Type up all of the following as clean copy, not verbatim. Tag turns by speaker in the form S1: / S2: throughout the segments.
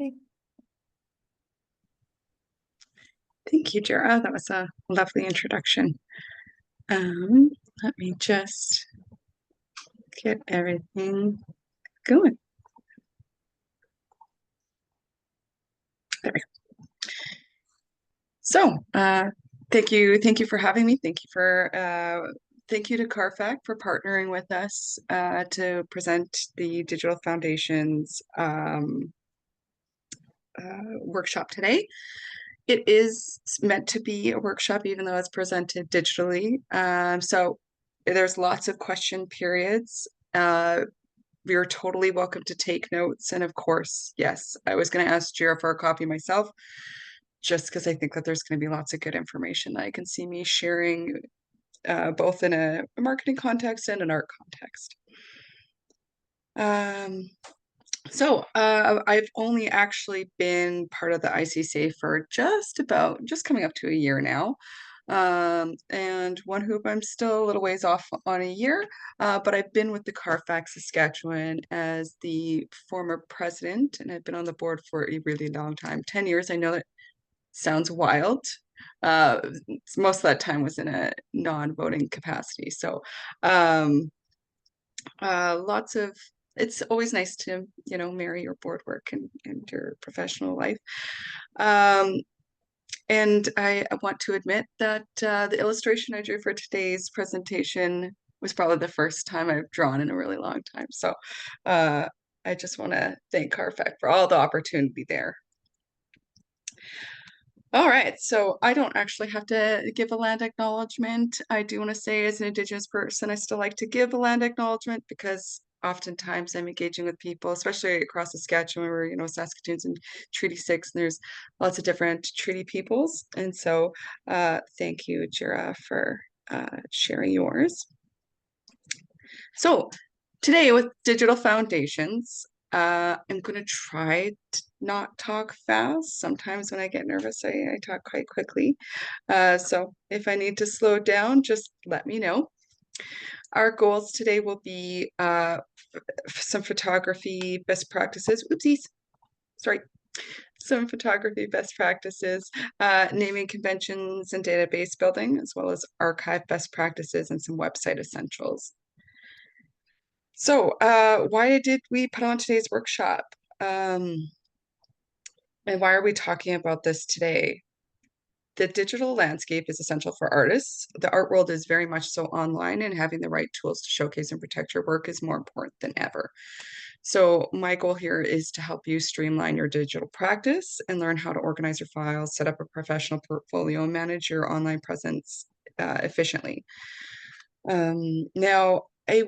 S1: Okay. Thank you, Jara. That was a lovely introduction. Let me just get everything going. There we go. So, thank you for having me. Thank you to CARFAC for partnering with us to present the Digital Foundations workshop today. It is meant to be a workshop, even though it's presented digitally. So there's lots of question periods. You're totally welcome to take notes. And of course, yes, I was going to ask Jira for a copy myself, just because I think that there's going to be lots of good information that I can see me sharing, both in a marketing context and an art context. So I've only actually been part of the ICCA for just coming up to a year now. And OneHoop, I'm still a little ways off on a year, but I've been with the Carfac Saskatchewan as the former president, and I've been on the board for a really long time, 10 years. I know that sounds wild. Most of that time was in a non-voting capacity. So lots of it's always nice to, marry your board work and your professional life. And I want to admit that the illustration I drew for today's presentation was probably the first time I've drawn in a really long time. So I just want to thank Carfac for all the opportunity there. All right, so I don't actually have to give a land acknowledgement. I do want to say, as an Indigenous person, I still like to give a land acknowledgement because oftentimes I'm engaging with people, especially across Saskatchewan, where, Saskatoon's in Treaty 6, and there's lots of different treaty peoples. And so thank you, Jira, for sharing yours. So today with Digital Foundations, I'm going to try to not talk fast. Sometimes when I get nervous, I talk quite quickly. So if I need to slow down, just let me know. Our goals today will be some photography best practices. Oopsies. Sorry. Some photography best practices, naming conventions and database building, as well as archive best practices and some website essentials. So why did we put on today's workshop? And why are we talking about this today? The digital landscape is essential for artists. The art world is very much so online, and having the right tools to showcase and protect your work is more important than ever. So my goal here is to help you streamline your digital practice and learn how to organize your files, set up a professional portfolio, and manage your online presence efficiently. Now, I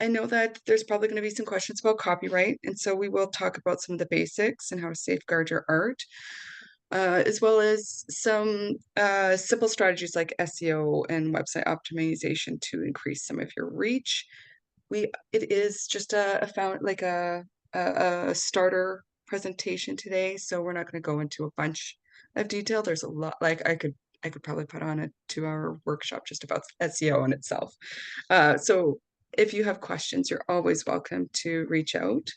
S1: know that there's probably going to be some questions about copyright, and so we will talk about some of the basics and how to safeguard your art, as well as some simple strategies like SEO and website optimization to increase some of your reach. It is just a starter presentation today, so we're not going to go into a bunch of detail. There's a lot, like I could probably put on a 2-hour workshop just about SEO in itself. So if you have questions, you're always welcome to reach out.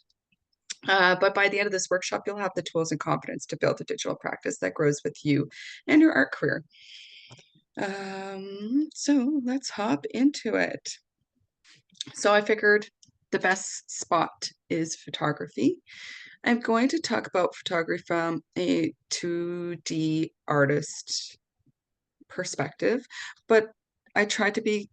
S1: But by the end of this workshop, you'll have the tools and confidence to build a digital practice that grows with you and your art career. So let's hop into it. So I figured the best spot is photography. I'm going to talk about photography from a 2D artist perspective, but I tried to be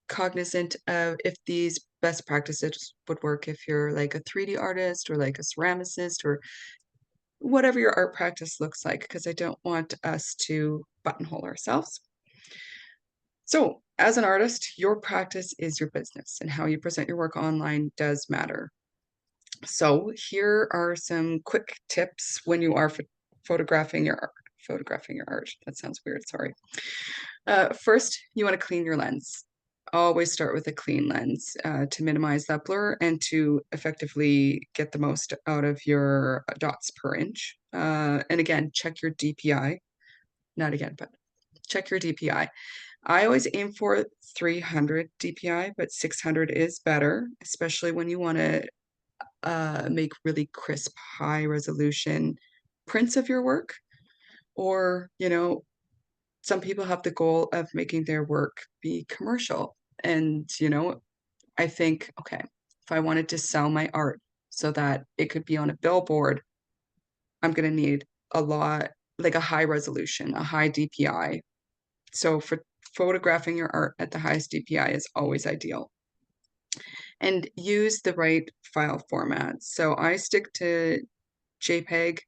S1: cognizant of if these best practices would work if you're like a 3D artist or like a ceramicist or whatever your art practice looks like, because I don't want us to buttonhole ourselves. So as an artist, your practice is your business, and how you present your work online does matter. So here are some quick tips when you are photographing your art. That sounds weird, sorry. First, you want to clean your lens. Always start with a clean lens to minimize that blur and to effectively get the most out of your dots per inch. And again, check your DPI. Not again, but check your DPI. I always aim for 300 DPI, but 600 is better, especially when you want to make really crisp, high resolution prints of your work. Or, some people have the goal of making their work be commercial. And, I think, okay, if I wanted to sell my art so that it could be on a billboard, I'm going to need a lot, like a high resolution, a high DPI. So for photographing your art at the highest DPI is always ideal. And use the right file format. So I stick to JPEG,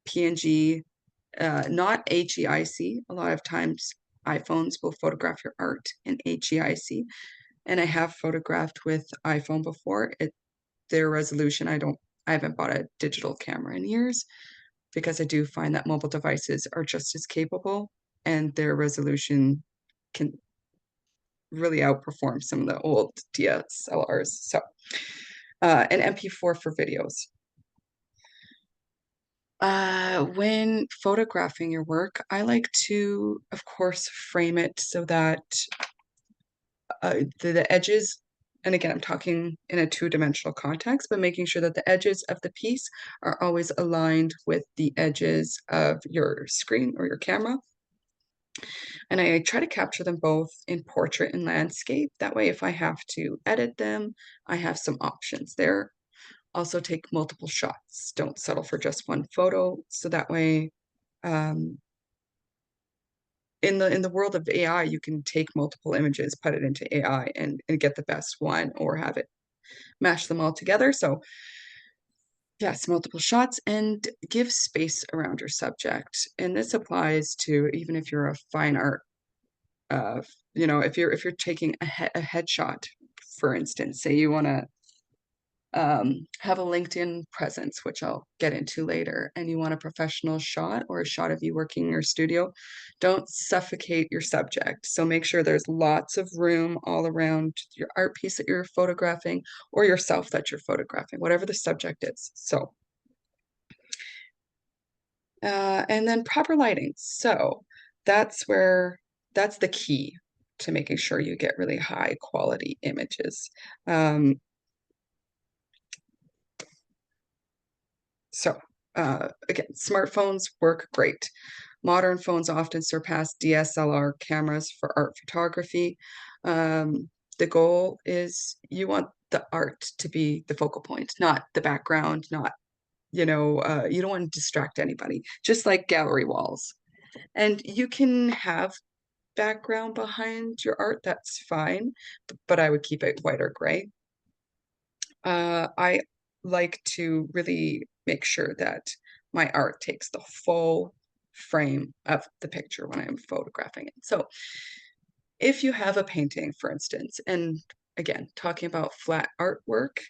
S1: PNG, not HEIC. A lot of times iPhones will photograph your art in HEIC. And I have photographed with iPhone before. Their resolution, I haven't bought a digital camera in years because I do find that mobile devices are just as capable and their resolution can really outperform some of the old DSLRs. So, an MP4 for videos. When photographing your work, I like to, of course, frame it so that the edges, and again, I'm talking in a two-dimensional context, but making sure that the edges of the piece are always aligned with the edges of your screen or your camera. And I try to capture them both in portrait and landscape. That way, if I have to edit them, I have some options there. Also take multiple shots. Don't settle for just one photo. So that way, in the world of AI, you can take multiple images, put it into AI and get the best one or have it mash them all together. So yes, multiple shots and give space around your subject. And this applies to even if you're a fine art, if you're taking a headshot, for instance, say you want to have a LinkedIn presence, which I'll get into later, and you want a professional shot or a shot of you working in your studio, don't suffocate your subject. So make sure there's lots of room all around your art piece that you're photographing or yourself that you're photographing, whatever the subject is. So, and then proper lighting. So that's the key to making sure you get really high quality images. So again, smartphones work great. Modern phones often surpass DSLR cameras for art photography. The goal is you want the art to be the focal point, not the background, not, you don't want to distract anybody, just like gallery walls. And you can have background behind your art, that's fine, but I would keep it white or gray. I like to really make sure that my art takes the full frame of the picture when I'm photographing it. So if you have a painting, for instance, and again, talking about flat artwork,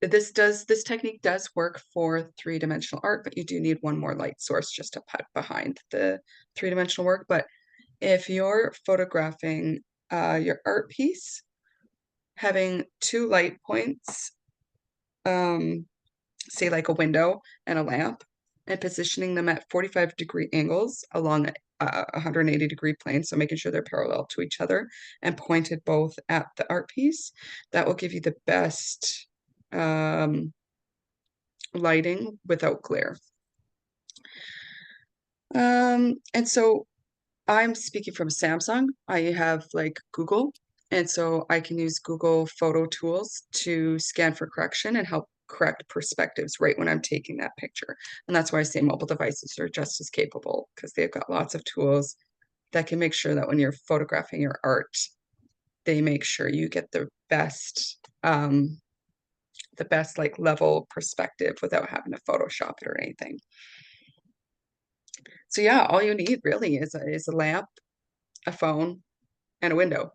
S1: this technique does work for three-dimensional art, but you do need one more light source just to put behind the three-dimensional work. But if you're photographing your art piece, having two light points, say like a window and a lamp, and positioning them at 45-degree angles along a 180-degree plane, so making sure they're parallel to each other and pointed both at the art piece, that will give you the best lighting without glare. And so I'm speaking from Samsung. I have like Google, and so I can use Google photo tools to scan for correction and help correct perspectives right when I'm taking that picture. And that's why I say mobile devices are just as capable, because they've got lots of tools that can make sure that when you're photographing your art, they make sure you get the best like level perspective without having to Photoshop it or anything. So yeah, all you need really is a lamp, a phone, and a window.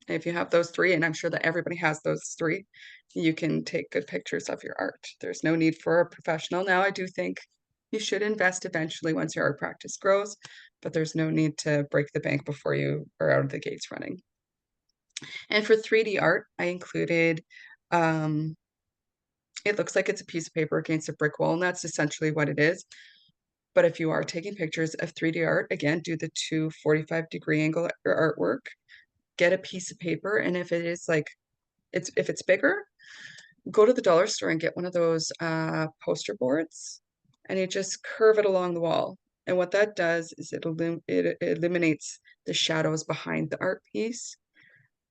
S1: And if you have those three, and I'm sure that everybody has those three, you can take good pictures of your art. There's no need for a professional. Now, I do think you should invest eventually once your art practice grows, but there's no need to break the bank before you are out of the gates running. And for 3D art, I included, it looks like it's a piece of paper against a brick wall, and that's essentially what it is. But if you are taking pictures of 3D art, again, do the 245-degree angle artwork, get a piece of paper, and if it is like, if it's bigger, go to the dollar store and get one of those poster boards, and you just curve it along the wall. And what that does is it eliminates the shadows behind the art piece.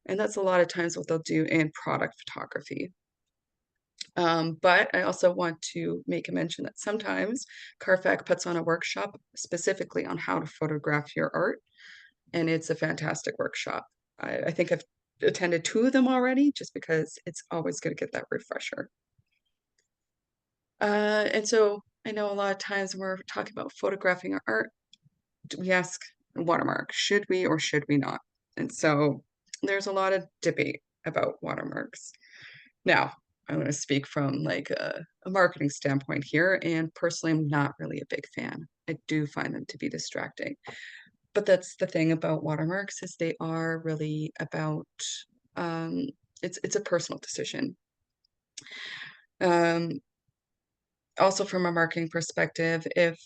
S1: And that's a lot of times what they'll do in product photography. But I also want to make a mention that sometimes Carfac puts on a workshop specifically on how to photograph your art, and it's a fantastic workshop. I think I've attended 2 of them already just because it's always good to get that refresher. And so I know a lot of times when we're talking about photographing our art, we ask watermark, should we or should we not? And so there's a lot of debate about watermarks. Now, I'm going to speak from like a marketing standpoint here, and personally, I'm not really a big fan. I do find them to be distracting. But that's the thing about watermarks is they are really about um, it's a personal decision. Um, Also from a marketing perspective, if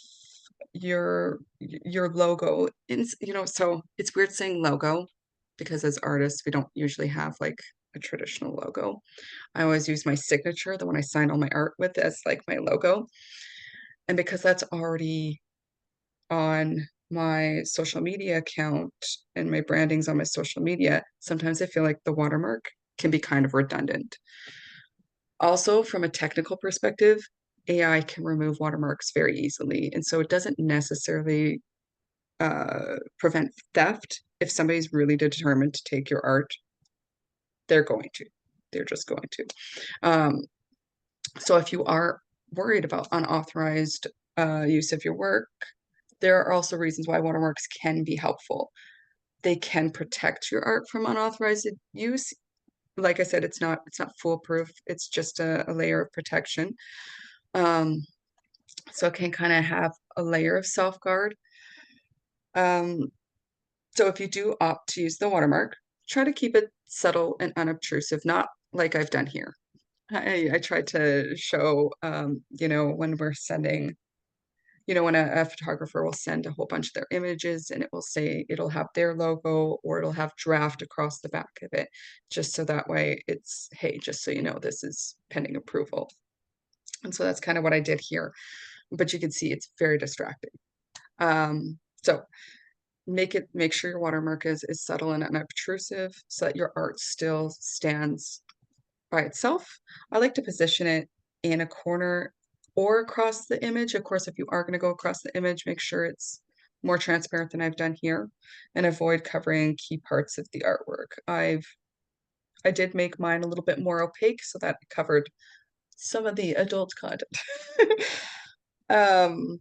S1: your logo is, so it's weird saying logo because as artists, we don't usually have like a traditional logo. I always use my signature, the one I sign all my art with, as like my logo. And because that's already on my social media account and my branding's on my social media, sometimes I feel like the watermark can be kind of redundant. Also, from a technical perspective, AI can remove watermarks very easily. And so it doesn't necessarily prevent theft. If somebody's really determined to take your art, they're going to. They're just going to. Um, so if you are worried about unauthorized use of your work, there are also reasons why watermarks can be helpful. They can protect your art from unauthorized use. Like I said, it's not foolproof. It's just a layer of protection. Um, so it can kind of have a layer of self-guard. Um, so if you do opt to use the watermark, try to keep it subtle and unobtrusive, not like I've done here. I tried to show, when we're sending, when a photographer will send a whole bunch of their images and it will say it'll have their logo or it'll have draft across the back of it, just so that way it's, hey, just so you know, this is pending approval. And so that's kind of what I did here. But you can see it's very distracting. So make sure your watermark is subtle and unobtrusive so that your art still stands by itself. I like to position it in a corner or across the image. Of course, if you are going to go across the image, make sure it's more transparent than I've done here and avoid covering key parts of the artwork. I did make mine a little bit more opaque so that it covered some of the adult content. um,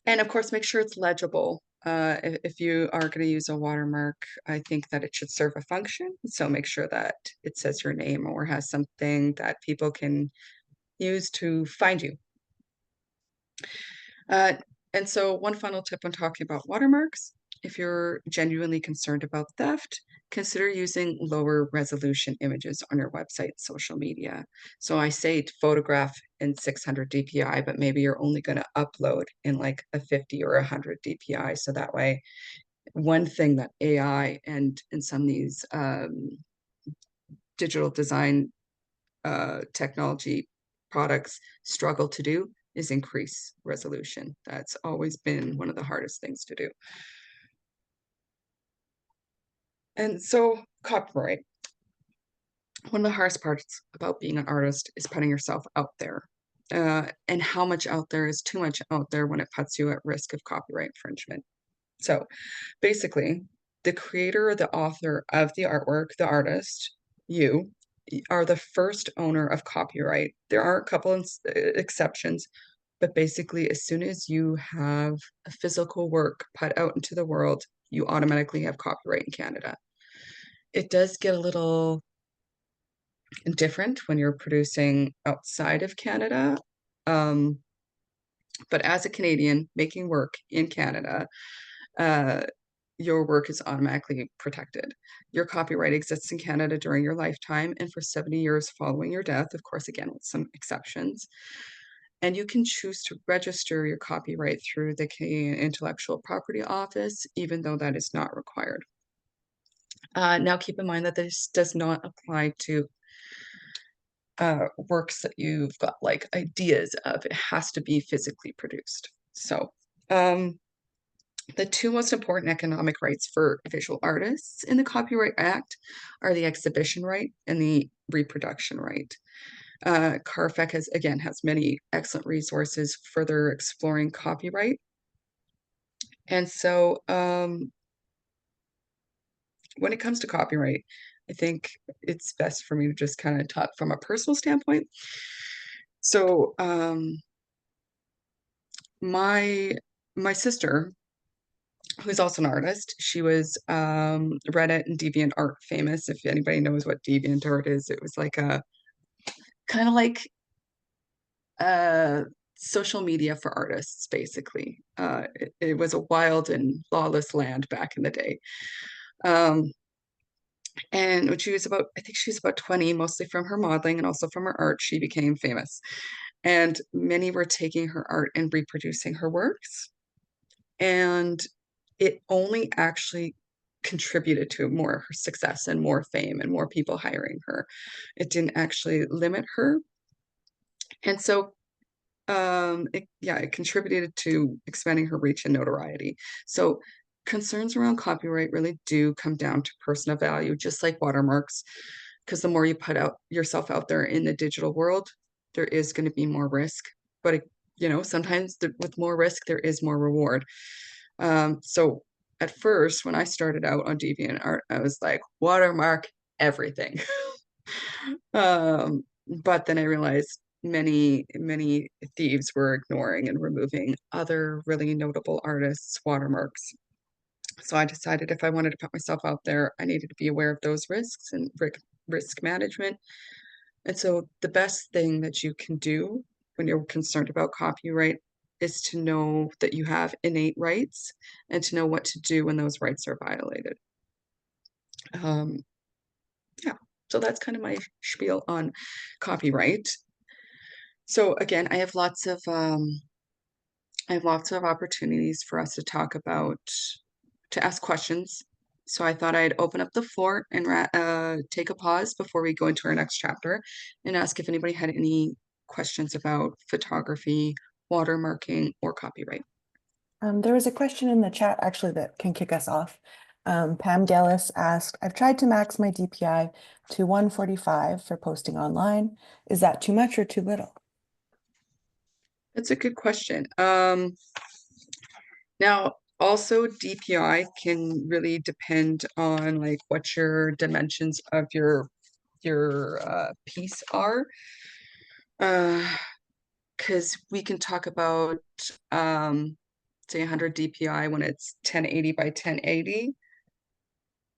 S1: and of course, make sure it's legible. If you are going to use a watermark, I think that it should serve a function. So make sure that it says your name or has something that people can use to find you. And so one final tip when talking about watermarks, if you're genuinely concerned about theft, consider using lower resolution images on your website, social media. So I say photograph in 600 DPI, but maybe you're only going to upload in like a 50 or 100 DPI. So that way, one thing that AI and some of these digital design technology products struggle to do is increase resolution. That's always been one of the hardest things to do. And so copyright. One of the hardest parts about being an artist is putting yourself out there. And how much out there is too much out there when it puts you at risk of copyright infringement. So basically, the creator or the author of the artwork, the artist, you, are the first owner of copyright. There are a couple exceptions, but basically, as soon as you have a physical work put out into the world, you automatically have copyright in Canada. It does get a little different when you're producing outside of Canada. Um, but as a Canadian making work in Canada, uh, your work is automatically protected. Your copyright exists in Canada during your lifetime and for 70 years following your death, of course, again, with some exceptions. And you can choose to register your copyright through the Canadian Intellectual Property Office, even though that is not required. Now, keep in mind that this does not apply to works that you've got like ideas of. It has to be physically produced. So the two most important economic rights for visual artists in the Copyright Act are the exhibition right and the reproduction right. CARFAC has many excellent resources further exploring copyright. And so when it comes to copyright, I think it's best for me to just kind of talk from a personal standpoint. So my sister, who's also an artist, she was Reddit and DeviantArt famous. If anybody knows what DeviantArt is, it was like a kind of like social media for artists, basically. It was a wild and lawless land back in the day. And when she was about, I think she was about 20, mostly from her modeling and also from her art, she became famous. And many were taking her art and reproducing her works. And it only actually contributed to more her success and more fame and more people hiring her. It didn't actually limit her. And so it contributed to expanding her reach and notoriety. So concerns around copyright really do come down to personal value, just like watermarks, because the more you put out yourself out there in the digital world, there is going to be more risk. But sometimes with more risk, there is more reward. So at first, when I started out on DeviantArt, I was like, watermark everything. But then I realized many thieves were ignoring and removing other really notable artists' watermarks. So I decided if I wanted to put myself out there, I needed to be aware of those risks and risk management. And so the best thing that you can do when you're concerned about copyright is to know that you have innate rights and to know what to do when those rights are violated. Yeah, so that's kind of my spiel on copyright. So again, I have lots of opportunities for us to talk about, to ask questions. So I thought I'd open up the floor and take a pause before we go into our next chapter and ask if anybody had any questions about photography, watermarking, or copyright.
S2: There was a question in the chat actually that can kick us off. Pam Gellis asked, I've tried to max my DPI to 145 for posting online. Is that too much or too little?
S1: That's a good question. Now, also DPI can really depend on like what your dimensions of your piece are. Because we can talk about say 100 DPI when it's 1080 by 1080,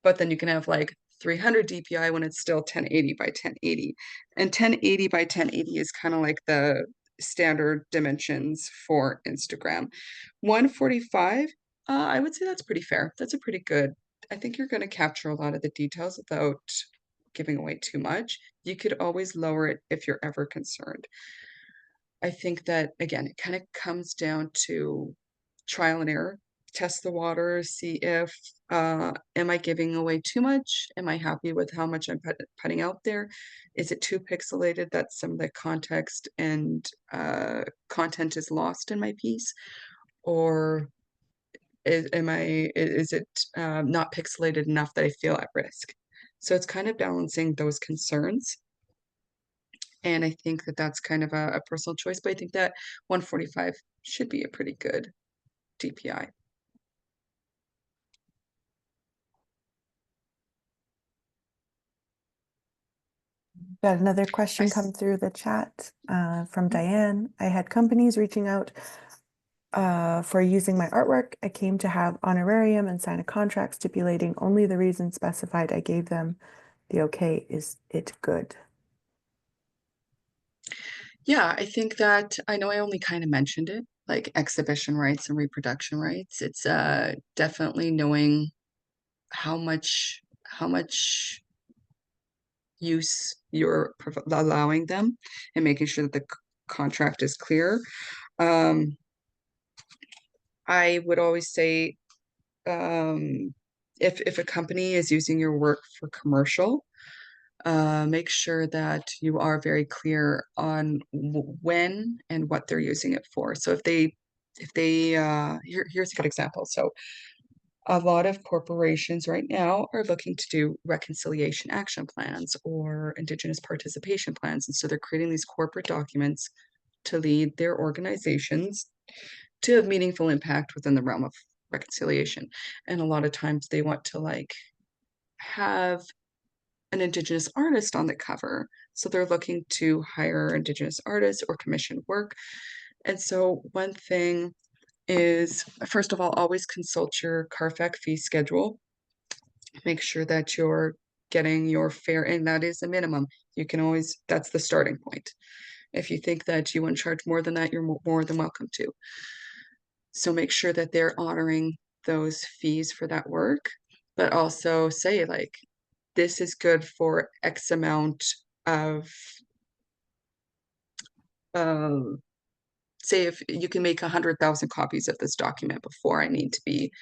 S1: but then you can have like 300 DPI when it's still 1080 by 1080. And 1080 by 1080 is kind of like the standard dimensions for Instagram. 145, I would say that's pretty fair. That's a pretty good. I think you're going to capture a lot of the details without giving away too much. You could always lower it if you're ever concerned. I think that, again, it kind of comes down to trial and error. Test the water, see if, am I giving away too much? Am I happy with how much I'm putting out there? Is it too pixelated that some of the context and content is lost in my piece? Or is it not pixelated enough that I feel at risk? So it's kind of balancing those concerns. And I think that that's kind of a personal choice, but I think that 145 should be a pretty good DPI.
S2: Got another question come through the chat from Diane. I had companies reaching out for using my artwork. I came to have honorarium and sign a contract stipulating only the reason specified. I gave them the okay. Is it good?
S1: Yeah, I think that, I know I only kind of mentioned it, like exhibition rights and reproduction rights. It's definitely knowing how much use you're allowing them and making sure that the contract is clear. I would always say, if a company is using your work for commercial, Make sure that you are very clear on when and what they're using it for. So here's a good example. So a lot of corporations right now are looking to do reconciliation action plans or Indigenous participation plans. And so they're creating these corporate documents to lead their organizations to have meaningful impact within the realm of reconciliation. And a lot of times they want to like have an Indigenous artist on the cover. So they're looking to hire Indigenous artists or commission work. And so one thing is, first of all, always consult your CARFAC fee schedule. Make sure that you're getting your fair, and that is a minimum. You can always, that's the starting point. If you think that you want to charge more than that, you're more than welcome to. So make sure that they're honoring those fees for that work, but also say like, this is good for X amount of, uh, say if you can make 100,000 copies of this document before I need to be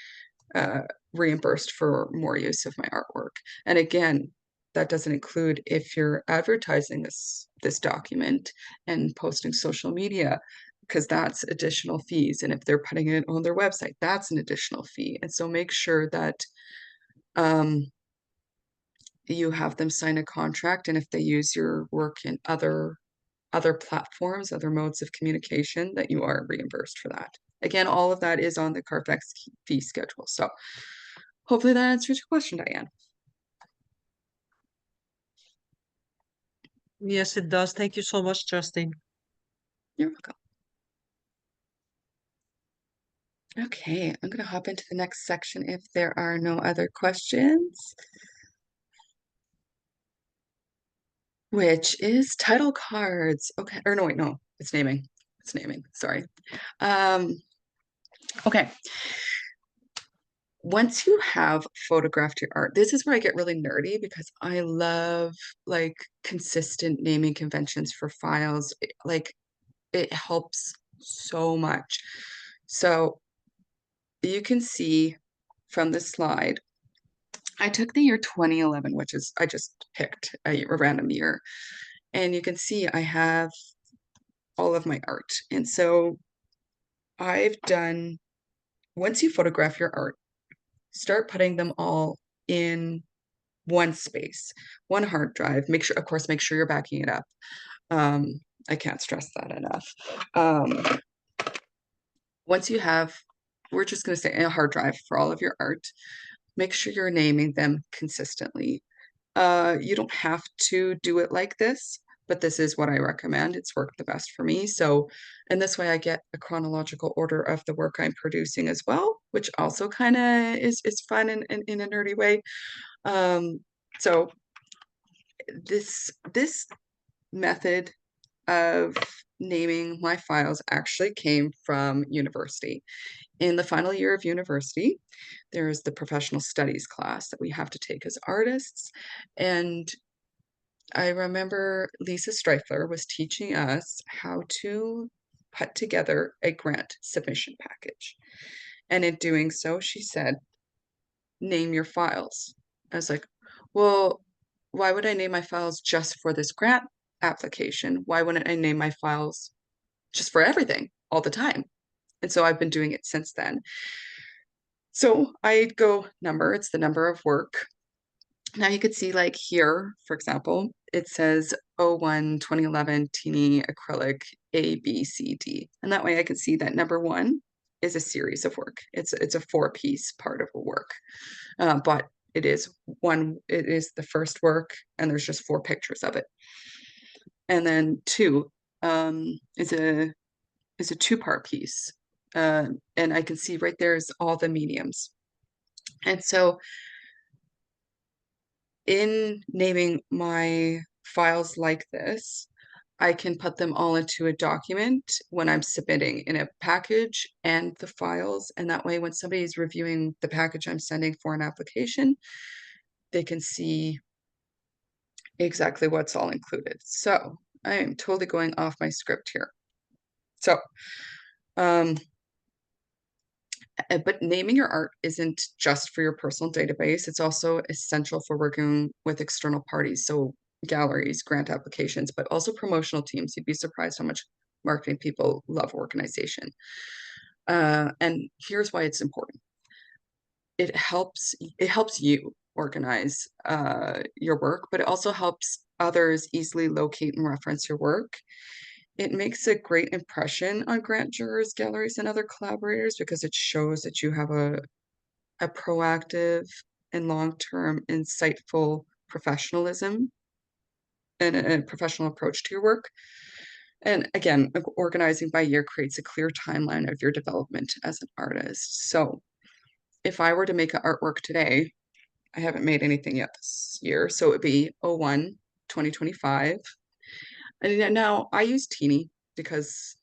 S1: uh, reimbursed for more use of my artwork. And again, that doesn't include if you're advertising this document and posting social media, because that's additional fees. And if they're putting it on their website, that's an additional fee. And so make sure that you have them sign a contract, and if they use your work in other platforms, other modes of communication, that you are reimbursed for that. Again, all of that is on the Carfax fee schedule. So hopefully that answers your question, Diane.
S3: Yes, it does. Thank you so much, Justine.
S1: You're welcome. Okay, I'm going to hop into the next section if there are no other questions, which is title cards. Okay, or no, wait, no, it's naming. It's naming, sorry. Okay. Once you have photographed your art, this is where I get really nerdy because I love like consistent naming conventions for files. Like it helps so much. So you can see from this slide, I took the year 2011, which is, I just picked a random year. And you can see I have all of my art. And so I've done, once you photograph your art, start putting them all in one space, one hard drive. Make sure, of course, make sure you're backing it up. I can't stress that enough. Once you have, we're just going to say a hard drive for all of your art, make sure you're naming them consistently. You don't have to do it like this, but this is what I recommend. It's worked the best for me. So, and this way I get a chronological order of the work I'm producing as well, which also kind of is fun in a nerdy way. So this method of naming my files actually came from university. In the final year of university, there is the professional studies class that we have to take as artists. And I remember Lisa Streifler was teaching us how to put together a grant submission package. And in doing so, she said, name your files. I was like, well, why would I name my files just for this grant application? Why wouldn't I name my files just for everything all the time? And so I've been doing it since then. So I go number, it's the number of work. Now you could see like here, for example, it says 01 2011 Tini acrylic A, B, C, D. And that way I can see that number one is a series of work. It's a 4-piece part of a work. But it is the first work and there's just 4 pictures of it. And then 2 is a 2-part piece. And I can see right there is all the mediums. And so in naming my files like this, I can put them all into a document when I'm submitting in a package and the files. And that way, when somebody's reviewing the package I'm sending for an application, they can see exactly what's all included. So I am totally going off my script here. So, but naming your art isn't just for your personal database. It's also essential for working with external parties. So galleries, grant applications, but also promotional teams. You'd be surprised how much marketing people love organization. And here's why it's important. It helps you organize your work, but it also helps others easily locate and reference your work. It makes a great impression on grant jurors, galleries, and other collaborators because it shows that you have a proactive and long-term, insightful professionalism and a professional approach to your work. And again, organizing by year creates a clear timeline of your development as an artist. So if I were to make an artwork today, I haven't made anything yet this year, so it would be 01/2025. And now I use Tini because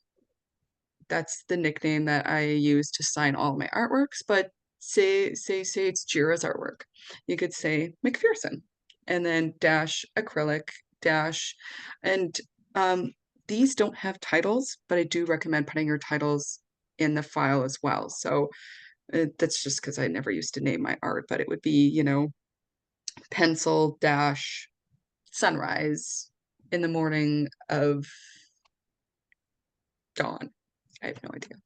S1: that's the nickname that I use to sign all my artworks. But say it's Jira's artwork, you could say McPherson, and then dash acrylic dash, and these don't have titles, but I do recommend putting your titles in the file as well. So that's just because I never used to name my art, but it would be, you know, pencil dash sunrise in the morning of dawn. I have no idea.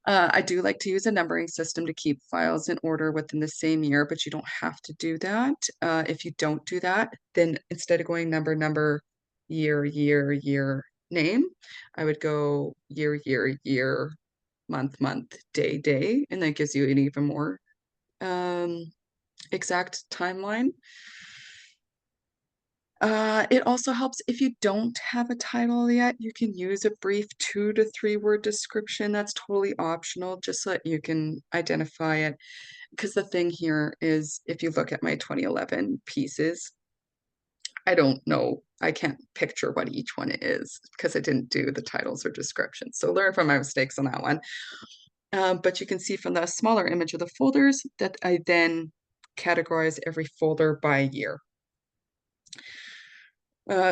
S1: I do like to use a numbering system to keep files in order within the same year, but you don't have to do that. If you don't do that, then instead of going number, year, name, I would go year, month, day, and that gives you an even more exact timeline. It also helps if you don't have a title yet, you can use a brief 2 to 3 word description. That's totally optional, just so that you can identify it. Because the thing here is, if you look at my 2011 pieces, I don't know, I can't picture what each one is because I didn't do the titles or descriptions. So learn from my mistakes on that one. But you can see from the smaller image of the folders that I then categorize every folder by year.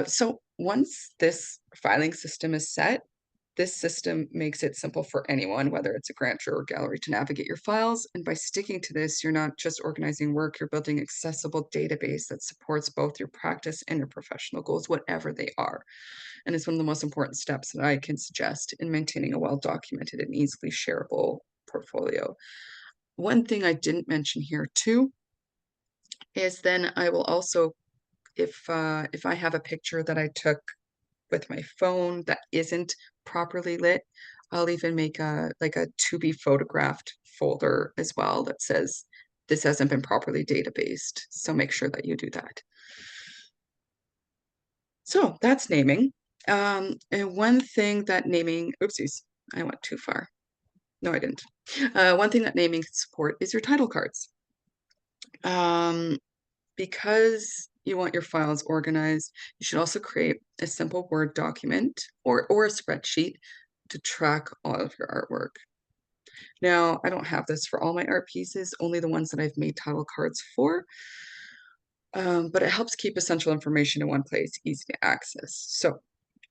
S1: So once this filing system is set, this system makes it simple for anyone, whether it's a grantor or gallery, to navigate your files. And by sticking to this, you're not just organizing work, you're building an accessible database that supports both your practice and your professional goals, whatever they are. And it's one of the most important steps that I can suggest in maintaining a well-documented and easily shareable portfolio. One thing I didn't mention here too is then I will also, if I have a picture that I took with my phone that isn't properly lit, I'll even make a to be photographed folder as well that says this hasn't been properly databased. So make sure that you do that. So that's naming. And one thing that naming, oopsies, I went too far. No, I didn't. One thing that naming can support is your title cards. Because you want your files organized, you should also create a simple Word document or a spreadsheet to track all of your artwork. Now, I don't have this for all my art pieces, only the ones that I've made title cards for, but it helps keep essential information in one place, easy to access. So,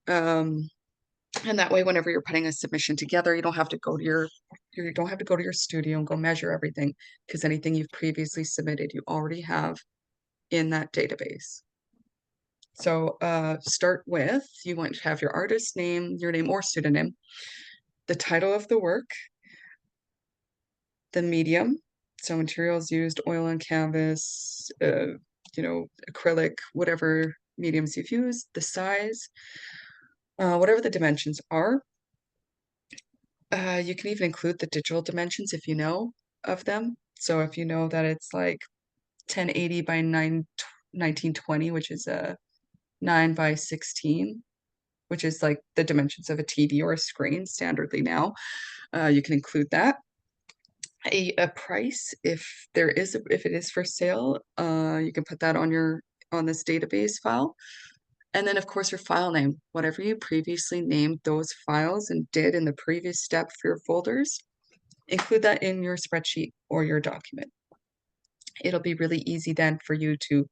S1: and that way, whenever you're putting a submission together, you don't have to go to your studio and go measure everything, because anything you've previously submitted, you already have in that database. So start with, you want to have your artist name, your name or pseudonym, the title of the work, the medium, so materials used, oil and canvas, acrylic, whatever mediums you've used, the size, whatever the dimensions are. You can even include the digital dimensions if you know of them. So if you know that it's like 1080 by 1920, which is a 9 by 16, which is like the dimensions of a TV or a screen standardly now, you can include that. A price, if it is for sale, you can put that on this database file. And then of course your file name, whatever you previously named those files and did in the previous step for your folders, include that in your spreadsheet or your document. It'll be really easy then for you to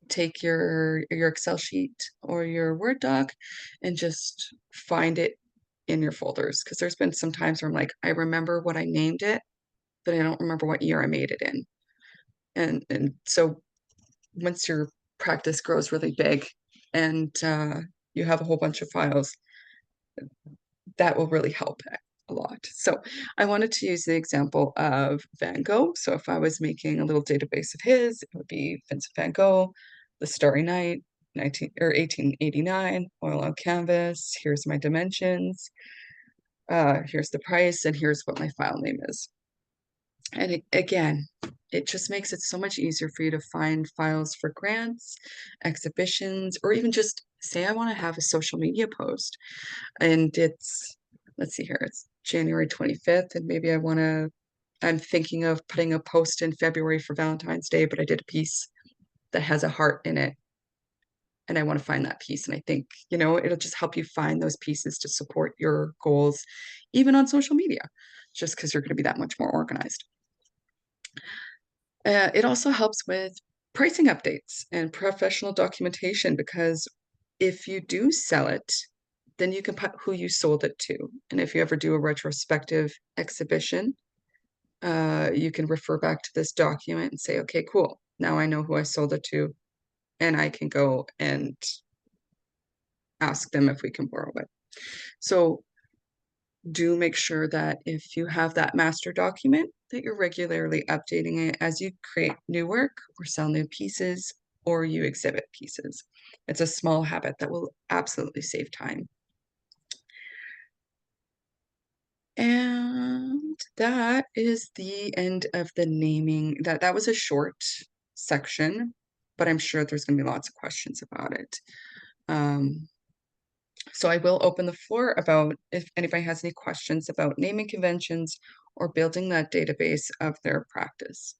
S1: take your Excel sheet or your Word doc and just find it in your folders. Because there's been some times where I'm like, I remember what I named it, but I don't remember what year I made it in. And so once you're practice grows really big and you have a whole bunch of files, that will really help a lot. So I wanted to use the example of Van Gogh. So if I was making a little database of his, it would be Vincent van Gogh, The Starry Night, 1889, oil on canvas. Here's my dimensions. Here's the price, and here's what my file name is. And again, it just makes it so much easier for you to find files for grants, exhibitions, or even just say I want to have a social media post. And it's, let's see here, it's January 25th, and maybe I'm thinking of putting a post in February for Valentine's Day, but I did a piece that has a heart in it. And I want to find that piece. And I think, it'll just help you find those pieces to support your goals, even on social media, just because you're going to be that much more organized. It also helps with pricing updates and professional documentation, because if you do sell it, then you can put who you sold it to. And if you ever do a retrospective exhibition, you can refer back to this document and say, okay, cool. Now I know who I sold it to, and I can go and ask them if we can borrow it. So do make sure that if you have that master document, that you're regularly updating it as you create new work or sell new pieces or you exhibit pieces. It's a small habit that will absolutely save time. And that is the end of the naming. That was a short section, but I'm sure there's going to be lots of questions about it. So I will open the floor about if anybody has any questions about naming conventions or building that database of their practice.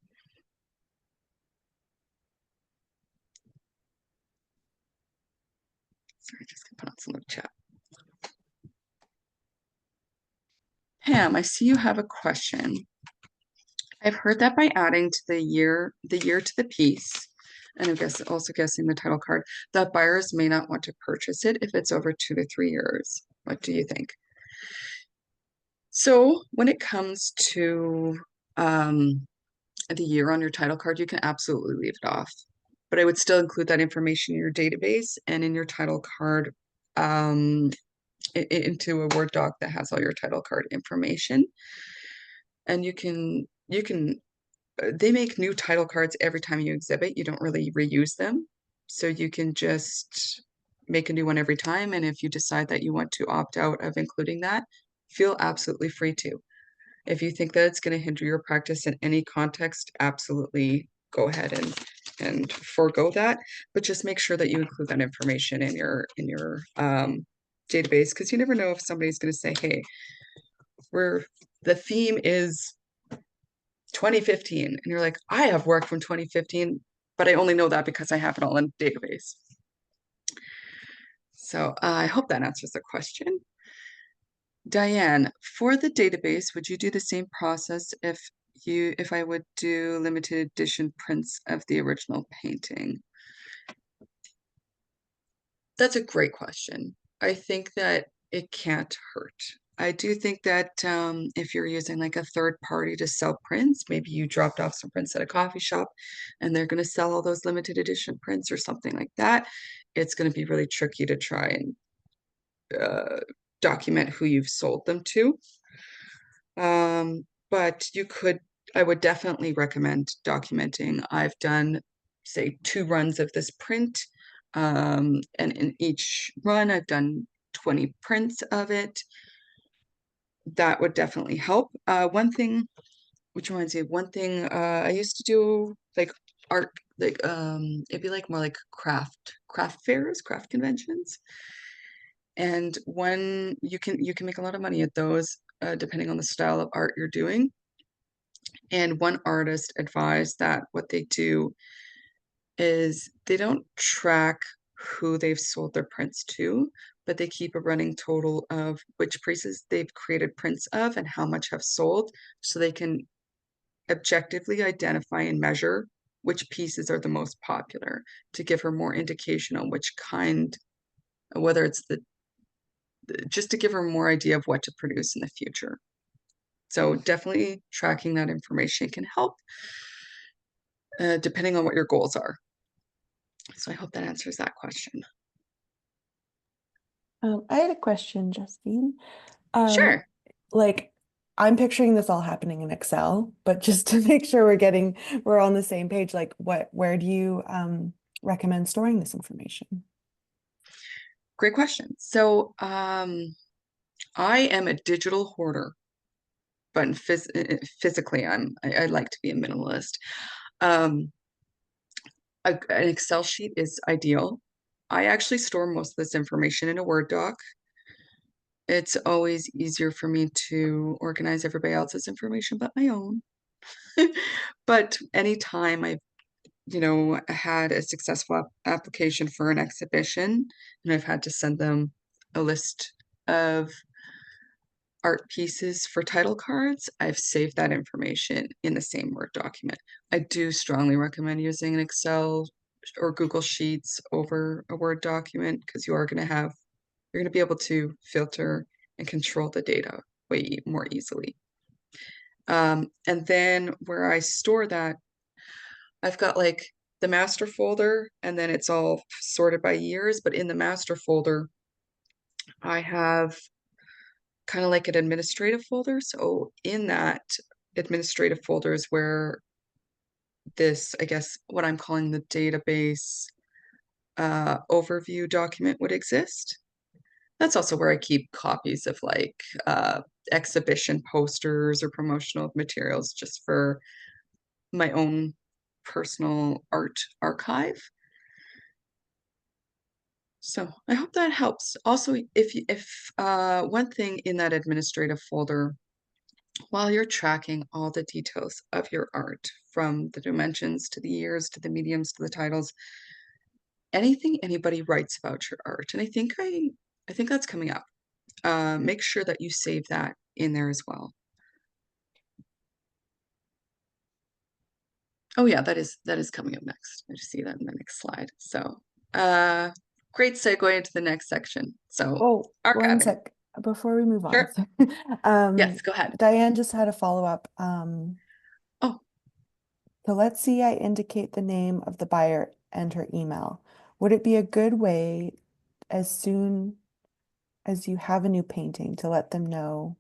S1: Sorry, just gonna put on some chat. Pam, I see you have a question. I've heard that by adding to the year to the piece, and I guess also guessing the title card, that buyers may not want to purchase it if it's over 2 to 3 years. What do you think? So when it comes to the year on your title card, you can absolutely leave it off, but I would still include that information in your database and in your title card into a Word doc that has all your title card information. And they make new title cards every time you exhibit. You don't really reuse them. So you can just make a new one every time. And if you decide that you want to opt out of including that, feel absolutely free to. If you think that it's going to hinder your practice in any context, absolutely go ahead and forego that. But just make sure that you include that information in your database, because you never know if somebody's going to say, hey, the theme is 2015, and you're like, I have work from 2015, but I only know that because I have it all in a database. So I hope that answers the question. Diane, for the database, would you do the same process if I would do limited edition prints of the original painting? That's a great question. I think that it can't hurt. I do think that if you're using like a third party to sell prints, maybe you dropped off some prints at a coffee shop and they're going to sell all those limited edition prints or something like that. It's going to be really tricky to try and document who you've sold them to. But I would definitely recommend documenting. I've done, say, 2 runs of this print, and in each run, I've done 20 prints of it. That would definitely help. One thing, which reminds me of one thing, I used to do like art, like it'd be like more like craft fairs, craft conventions. And one you can make a lot of money at those, depending on the style of art you're doing. And one artist advised that what they do is they don't track who they've sold their prints to, but they keep a running total of which pieces they've created prints of and how much have sold, so they can objectively identify and measure which pieces are the most popular, to give her more indication on which kind, whether it's just to give her more idea of what to produce in the future. So definitely tracking that information can help, depending on what your goals are. So I hope that answers that question.
S2: I had a question, Justine.
S1: Sure.
S2: Like, I'm picturing this all happening in Excel, but just to make sure we're on the same page, like where do you recommend storing this information?
S1: Great question. So I am a digital hoarder, but physically I like to be a minimalist. An Excel sheet is ideal. I actually store most of this information in a Word doc. It's always easier for me to organize everybody else's information but my own. But anytime I've, had a successful application for an exhibition and I've had to send them a list of art pieces for title cards, I've saved that information in the same Word document. I do strongly recommend using an Excel or Google Sheets over a Word document because you're going to be able to filter and control the data way more easily. And then where I store that, I've got like the master folder and then it's all sorted by years, but in the master folder, I have kind of like an administrative folder. So in that administrative folder is where this, I guess, what I'm calling the database overview document would exist. That's also where I keep copies of like exhibition posters or promotional materials just for my own personal art archive. So I hope that helps. Also, if one thing in that administrative folder, while you're tracking all the details of your art, from the dimensions to the years to the mediums to the titles, anything anybody writes about your art, and I think that's coming up. Make sure that you save that in there as well. Oh yeah, that is coming up next. I just see that in the next slide. So great segue into the next section. So
S2: Oh, one
S1: archiving.
S2: sec before we move on.
S1: Sure. Yes, go ahead.
S2: Diane just had a follow-up.
S1: Oh,
S2: So let's see, I indicate the name of the buyer and her email. Would it be a good way, as soon as you have a new painting, to let them know?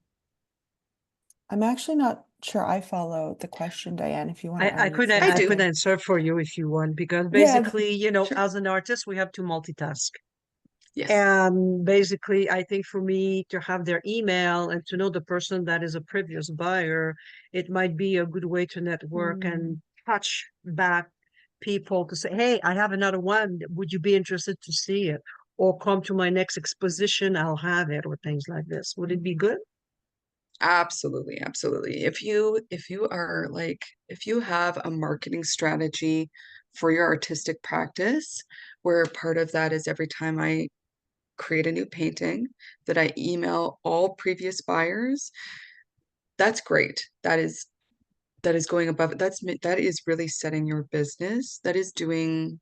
S2: I'm actually not sure I follow the question, Diane, if you want to
S3: I
S2: add
S3: could
S1: I
S3: I
S1: do.
S3: could answer for you if you want, because
S2: Yeah,
S3: basically,
S1: Sure.
S3: as an artist, we have to multitask.
S1: Yes.
S3: And basically, I think for me to have their email and to know the person that is a previous buyer, it might be a good way to network and touch back people to say, hey, I have another one. Would you be interested to see it? Or come to my next exposition, I'll have it, or things like this. Would it be good?
S1: Absolutely, absolutely. If you have a marketing strategy for your artistic practice, where part of that is every time I create a new painting that I email all previous buyers, that's great. That is going above it. That is really setting your business. That is doing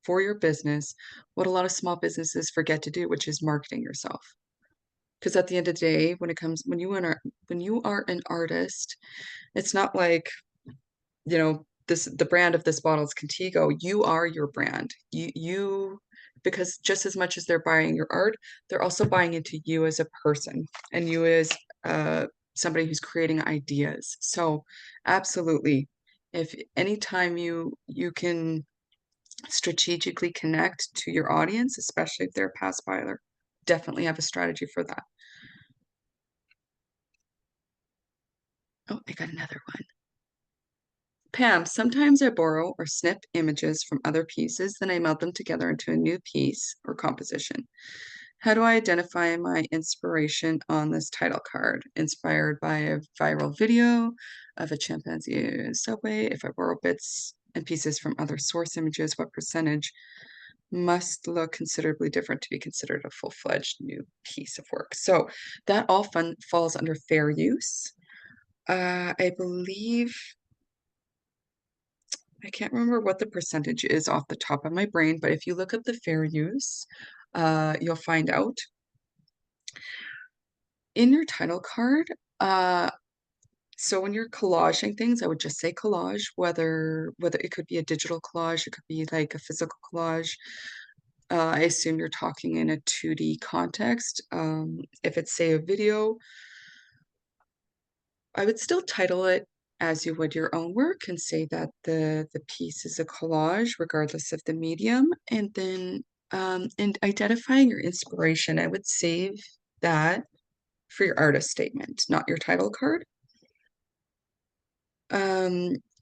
S1: for your business what a lot of small businesses forget to do, which is marketing yourself. Because at the end of the day, when you are an artist, it's not like, the brand of this bottle is Contigo. You are your brand. Because just as much as they're buying your art, they're also buying into you as a person and you as somebody who's creating ideas. So absolutely, if anytime you can strategically connect to your audience, especially if they're a past buyer, definitely have a strategy for that. Oh, I got another one. Pam, sometimes I borrow or snip images from other pieces, then I melt them together into a new piece or composition. How do I identify my inspiration on this title card? Inspired by a viral video of a chimpanzee subway. If I borrow bits and pieces from other source images, what percentage must look considerably different to be considered a full-fledged new piece of work? So that all falls under fair use. I believe, I can't remember what the percentage is off the top of my brain, but if you look up the fair use, you'll find out. In your title card, So when you're collaging things, I would just say collage, whether it could be a digital collage, it could be like a physical collage. I assume you're talking in a 2D context. If it's, say, a video, I would still title it as you would your own work and say that the piece is a collage, regardless of the medium. And then in identifying your inspiration, I would save that for your artist statement, not your title card.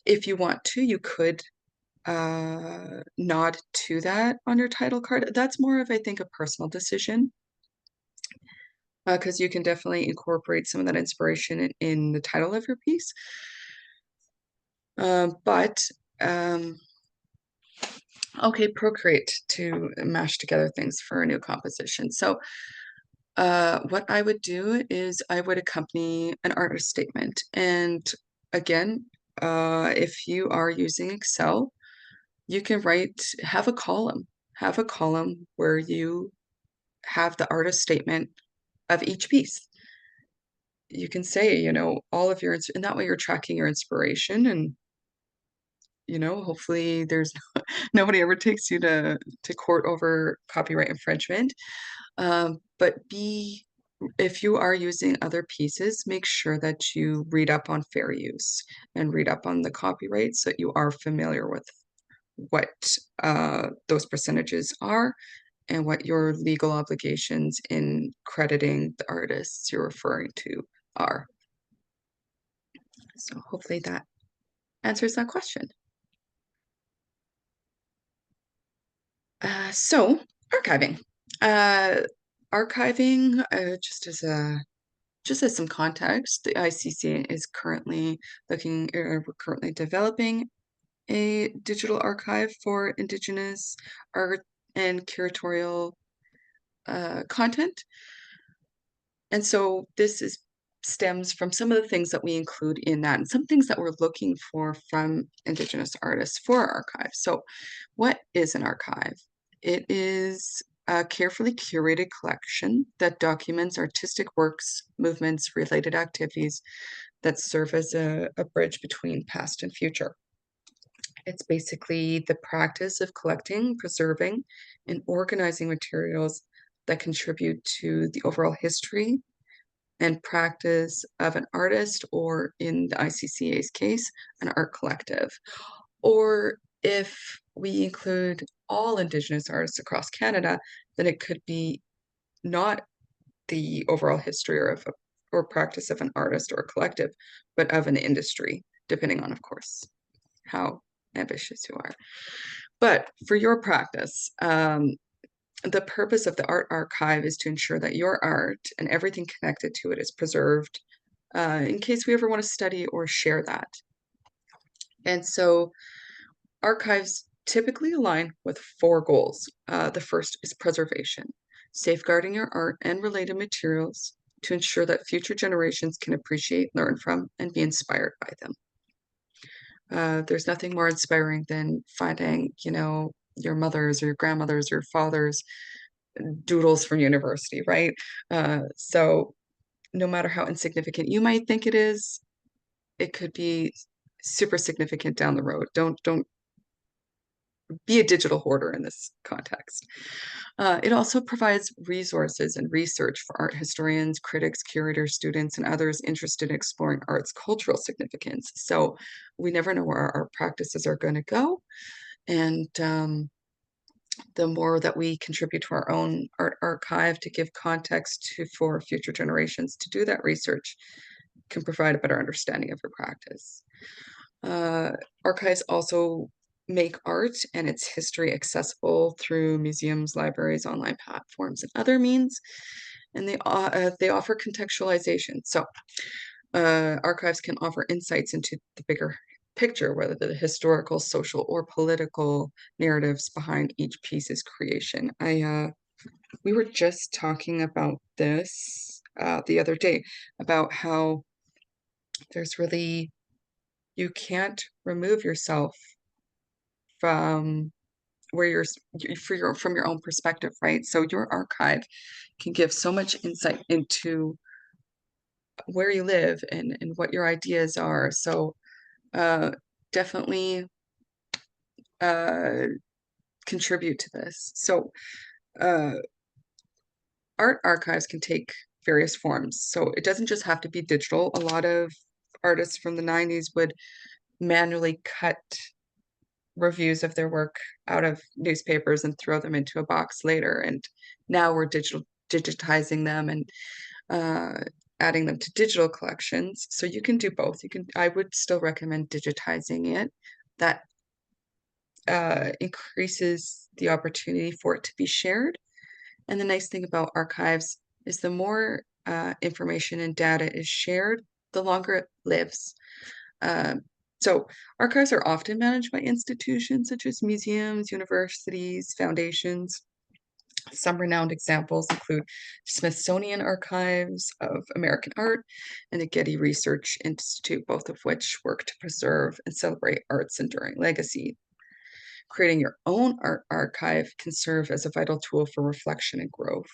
S1: If you want to, you could nod to that on your title card. That's more of, I think, a personal decision, because you can definitely incorporate some of that inspiration in the title of your piece. But okay, Procreate to mash together things for a new composition. So what I would do is I would accompany an artist statement. And again, if you are using Excel, you can have a column where you have the artist statement of each piece. You can say, you know, all of your, and that way you're tracking your inspiration, and, you know, hopefully there's nobody ever takes you to court over copyright infringement. But if you are using other pieces, make sure that you read up on fair use and read up on the copyright so that you are familiar with what those percentages are and what your legal obligations in crediting the artists you're referring to are. So hopefully that answers that question. So archiving. Archiving, just as some context, the ICCA is currently we're currently developing a digital archive for Indigenous art and curatorial content. And so this stems from some of the things that we include in that and some things that we're looking for from Indigenous artists for our archive. So what is an archive? It is a carefully curated collection that documents artistic works, movements, related activities that serve as a bridge between past and future. It's basically the practice of collecting, preserving, and organizing materials that contribute to the overall history and practice of an artist, or in the ICCA's case, an art collective. Or if we include all Indigenous artists across Canada, then it could be not the overall history or practice of an artist or a collective, but of an industry, depending on, of course, how ambitious you are. But for your practice, the purpose of the art archive is to ensure that your art and everything connected to it is preserved in case we ever want to study or share that. And so archives typically align with 4 goals. The first is preservation, safeguarding your art and related materials to ensure that future generations can appreciate, learn from, and be inspired by them. There's nothing more inspiring than finding, you know, your mother's or your grandmother's or your father's doodles from university, right? So no matter how insignificant you might think it is, it could be super significant down the road. Don't be a digital hoarder in this context. It also provides resources and research for art historians, critics, curators, students, and others interested in exploring art's cultural significance. So we never know where our practices are going to go. And the more that we contribute to our own art archive to give context for future generations to do that research, can provide a better understanding of your practice. Archives also make art and its history accessible through museums, libraries, online platforms, and other means, and they offer contextualization. So archives can offer insights into the bigger picture, whether the historical, social, or political narratives behind each piece's creation. We were just talking about this the other day, about how there's really, you can't remove yourself from where from your own perspective, right? So your archive can give so much insight into where you live and what your ideas are. So definitely contribute to this. So art archives can take various forms. So it doesn't just have to be digital. A lot of artists from the 90s would manually cut reviews of their work out of newspapers and throw them into a box later. And now we're digitizing them and adding them to digital collections. So you can do both. I would still recommend digitizing it. That increases the opportunity for it to be shared. And the nice thing about archives is the more information and data is shared, the longer it lives. So archives are often managed by institutions such as museums, universities, foundations. Some renowned examples include Smithsonian Archives of American Art and the Getty Research Institute, both of which work to preserve and celebrate art's enduring legacy. Creating your own art archive can serve as a vital tool for reflection and growth.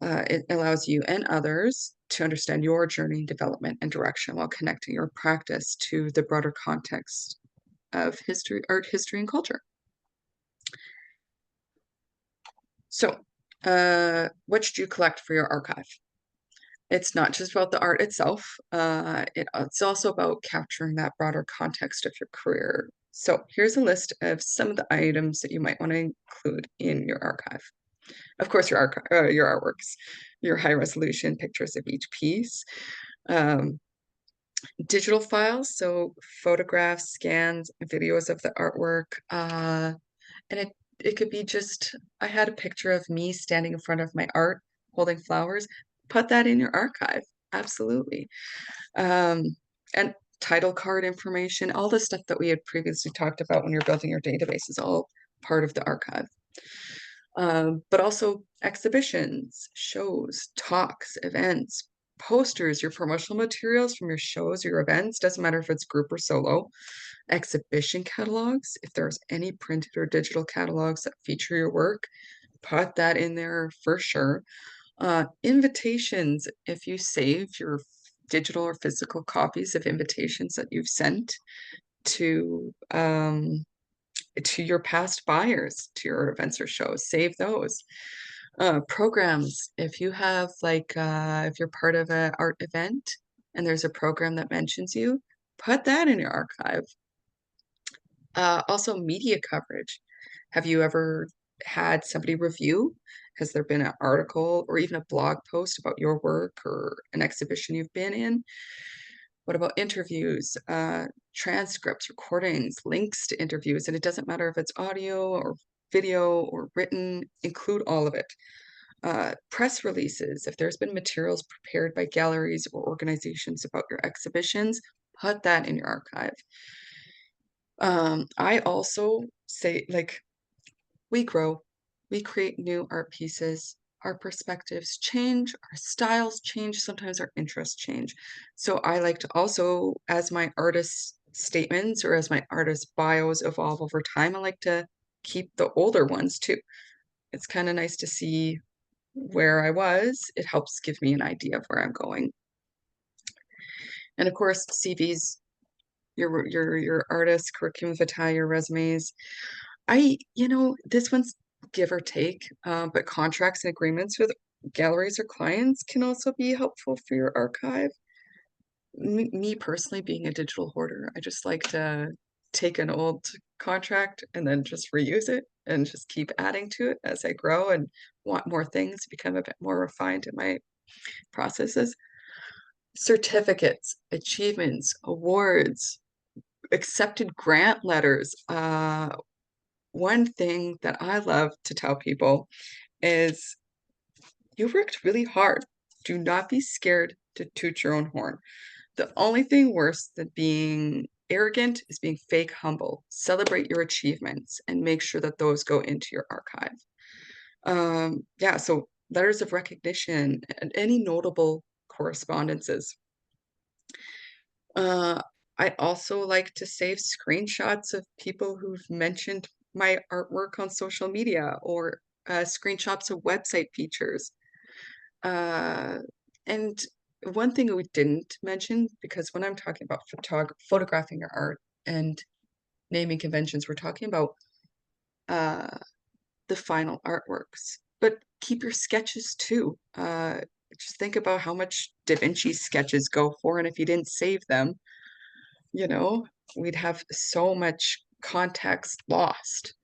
S1: It allows you and others to understand your journey, development, and direction while connecting your practice to the broader context of history, art history, and culture. So, what should you collect for your archive? It's not just about the art itself. It's also about capturing that broader context of your career. So here's a list of some of the items that you might want to include in your archive. Of course, your artworks, your high resolution pictures of each piece, digital files, so photographs, scans, videos of the artwork, and it could be just, I had a picture of me standing in front of my art holding flowers. Put that in your archive, absolutely. And title card information, all the stuff that we had previously talked about when you're building your database is all part of the archive. But also exhibitions, shows, talks, events, posters, your promotional materials from your shows or your events, doesn't matter if it's group or solo, exhibition catalogs, if there's any printed or digital catalogs that feature your work, put that in there for sure. Invitations, if you save your digital or physical copies of invitations that you've sent to your past buyers, to your events or shows, save those. Programs, if you have if you're part of an art event and there's a program that mentions you, put that in your archive. Also media coverage. Have you ever had somebody review? Has there been an article or even a blog post about your work or an exhibition you've been in? What about interviews, transcripts, recordings, links to interviews? And it doesn't matter if it's audio or video or written, include all of it. Press releases, if there's been materials prepared by galleries or organizations about your exhibitions, put that in your archive. I also say, we grow, we create new art pieces, our perspectives change, our styles change, sometimes our interests change. So I like to also, as my artist statements or as my artist bios evolve over time, I like to keep the older ones too. It's kind of nice to see where I was. It helps give me an idea of where I'm going. And of course, CVs, your artist curriculum vitae, your resumes. This one's give or take, but contracts and agreements with galleries or clients can also be helpful for your archive. Me personally, being a digital hoarder, I just like to take an old contract and then just reuse it and just keep adding to it as I grow and want more things, become a bit more refined in my processes. Certificates, achievements, awards, accepted grant letters. One thing that I love to tell people is you worked really hard. Do not be scared to toot your own horn. The only thing worse than being arrogant is being fake humble. Celebrate your achievements and make sure that those go into your archive. Yeah, so letters of recognition and any notable correspondences. I also like to save screenshots of people who've mentioned my artwork on social media or screenshots of website features. And one thing we didn't mention, because when I'm talking about photographing your art and naming conventions, we're talking about the final artworks, but keep your sketches too. Just think about how much Da Vinci sketches go for, and if you didn't save them, you know, we'd have so much context lost.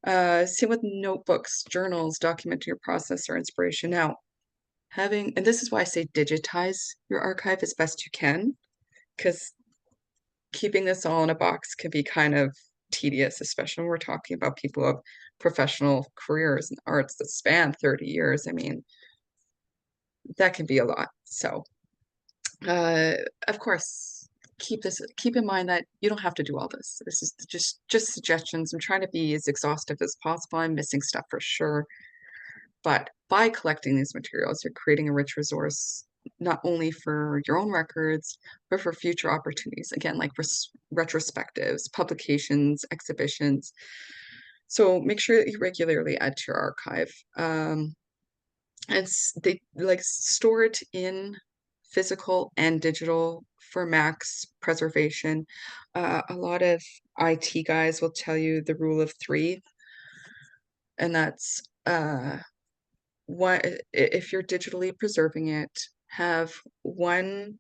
S1: Same with notebooks, journals, documenting your process or inspiration. Now, and this is why I say digitize your archive as best you can, because keeping this all in a box can be kind of tedious, especially when we're talking about people who have professional careers in arts that span 30 years. I mean, that can be a lot. So, of course, keep in mind that you don't have to do all this. This is just suggestions. I'm trying to be as exhaustive as possible. I'm missing stuff for sure. But by collecting these materials, you're creating a rich resource, not only for your own records, but for future opportunities. Again, like retrospectives, publications, exhibitions. So make sure that you regularly add to your archive. And they like store it in physical and digital for max preservation. A lot of IT guys will tell you the rule of three, and that's if you're digitally preserving it, have one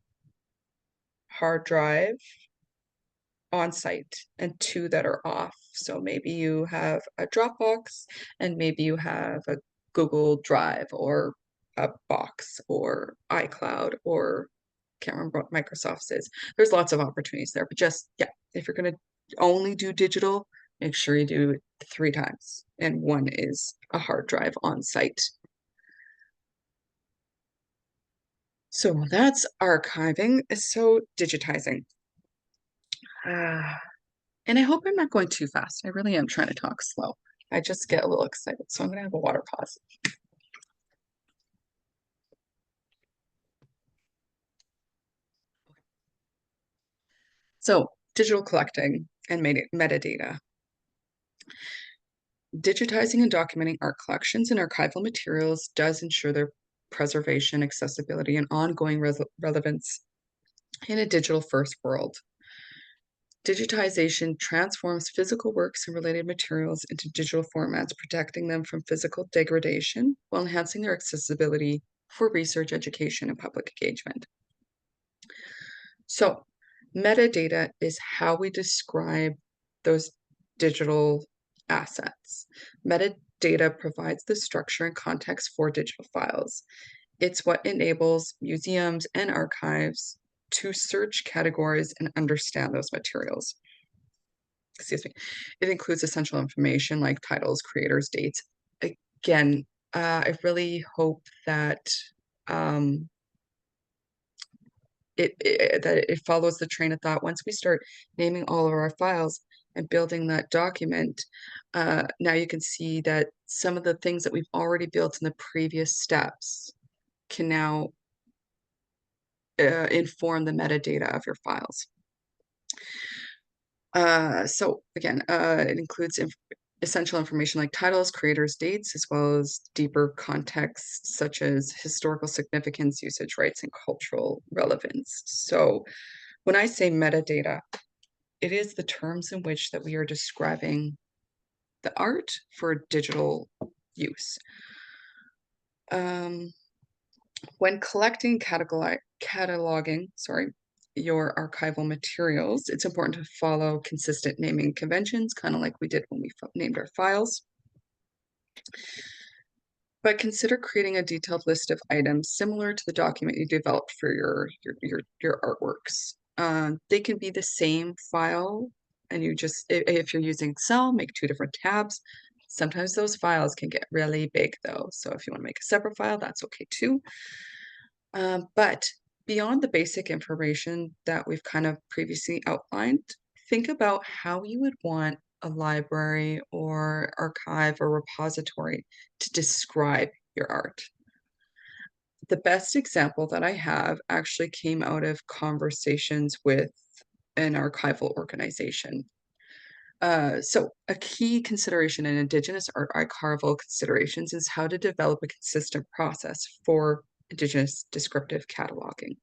S1: hard drive on site and two that are off. So maybe you have a Dropbox and maybe you have a Google Drive or a Box or iCloud, or can't remember what Microsoft is. There's lots of opportunities there, but just, yeah, if you're going to only do digital, make sure you do it 3 times, and one is a hard drive on site. So that's archiving. So digitizing. And I hope I'm not going too fast. I really am trying to talk slow. I just get a little excited. So I'm going to have a water pause. So digital collecting and metadata. Digitizing and documenting art collections and archival materials does ensure their preservation, accessibility, and ongoing relevance in a digital first world. Digitization transforms physical works and related materials into digital formats, protecting them from physical degradation while enhancing their accessibility for research, education, and public engagement. So, metadata is how we describe those digital assets. Metadata provides the structure and context for digital files. It's what enables museums and archives to search categories and understand those materials. Excuse me. It includes essential information like titles, creators, dates. Again, I really hope that it follows the train of thought. Once we start naming all of our files and building that document, now you can see that some of the things that we've already built in the previous steps can now inform the metadata of your files. So again, it includes essential information like titles, creators, dates, as well as deeper context such as historical significance, usage rights, and cultural relevance. So when I say metadata, it is the terms in which that we are describing the art for digital use. When collecting, cataloging, your archival materials, it's important to follow consistent naming conventions, kind of like we did when we named our files. But consider creating a detailed list of items similar to the document you developed for your artworks. They can be the same file, and you just, if you're using Excel, make 2 different tabs. Sometimes those files can get really big though. So if you want to make a separate file, that's okay too. But beyond the basic information that we've kind of previously outlined, think about how you would want a library or archive or repository to describe your art. The best example that I have actually came out of conversations with an archival organization. So a key consideration in Indigenous art archival considerations is how to develop a consistent process for Indigenous descriptive cataloging.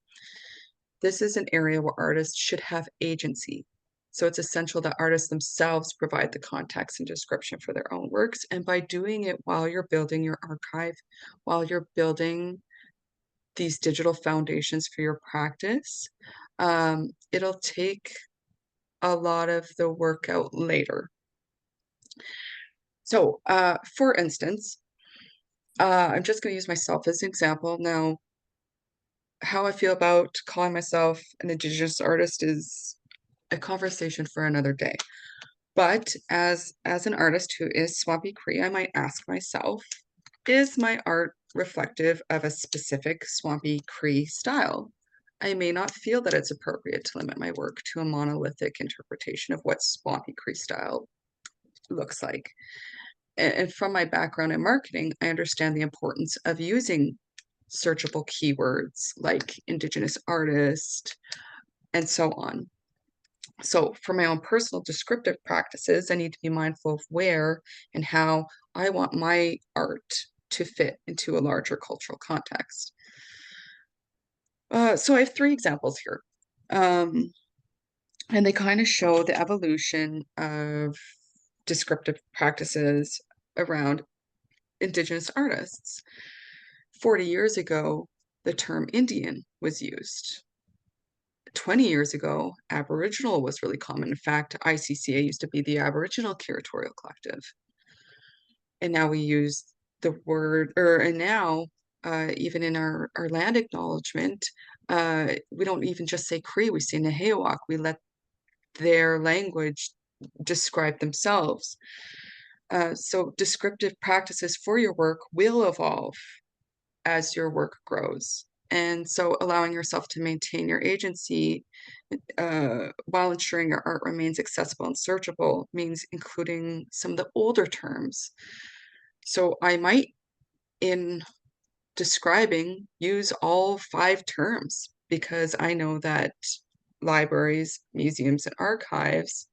S1: This is an area where artists should have agency. So it's essential that artists themselves provide the context and description for their own works. And by doing it while you're building your archive, while you're building these digital foundations for your practice, it'll take a lot of the work out later. So for instance, I'm just going to use myself as an example. Now, how I feel about calling myself an Indigenous artist is a conversation for another day. But as an artist who is Swampy Cree, I might ask myself, is my art reflective of a specific Swampy Cree style? I may not feel that it's appropriate to limit my work to a monolithic interpretation of what Swampy Cree style looks like. And from my background in marketing, I understand the importance of using searchable keywords like Indigenous artist and so on. So for my own personal descriptive practices, I need to be mindful of where and how I want my art to fit into a larger cultural context. So I have 3 examples here. And they kind of show the evolution of descriptive practices around Indigenous artists. 40 years ago, the term Indian was used. 20 years ago, Aboriginal was really common. In fact, ICCA used to be the Aboriginal Curatorial Collective. And now we use the word, and now, even in our land acknowledgement, we don't even just say Cree, we say Nehewak. We let their language describe themselves. So descriptive practices for your work will evolve as your work grows. And so allowing yourself to maintain your agency while ensuring your art remains accessible and searchable means including some of the older terms. So I might, in describing, use all 5 terms because I know that libraries, museums, and archives,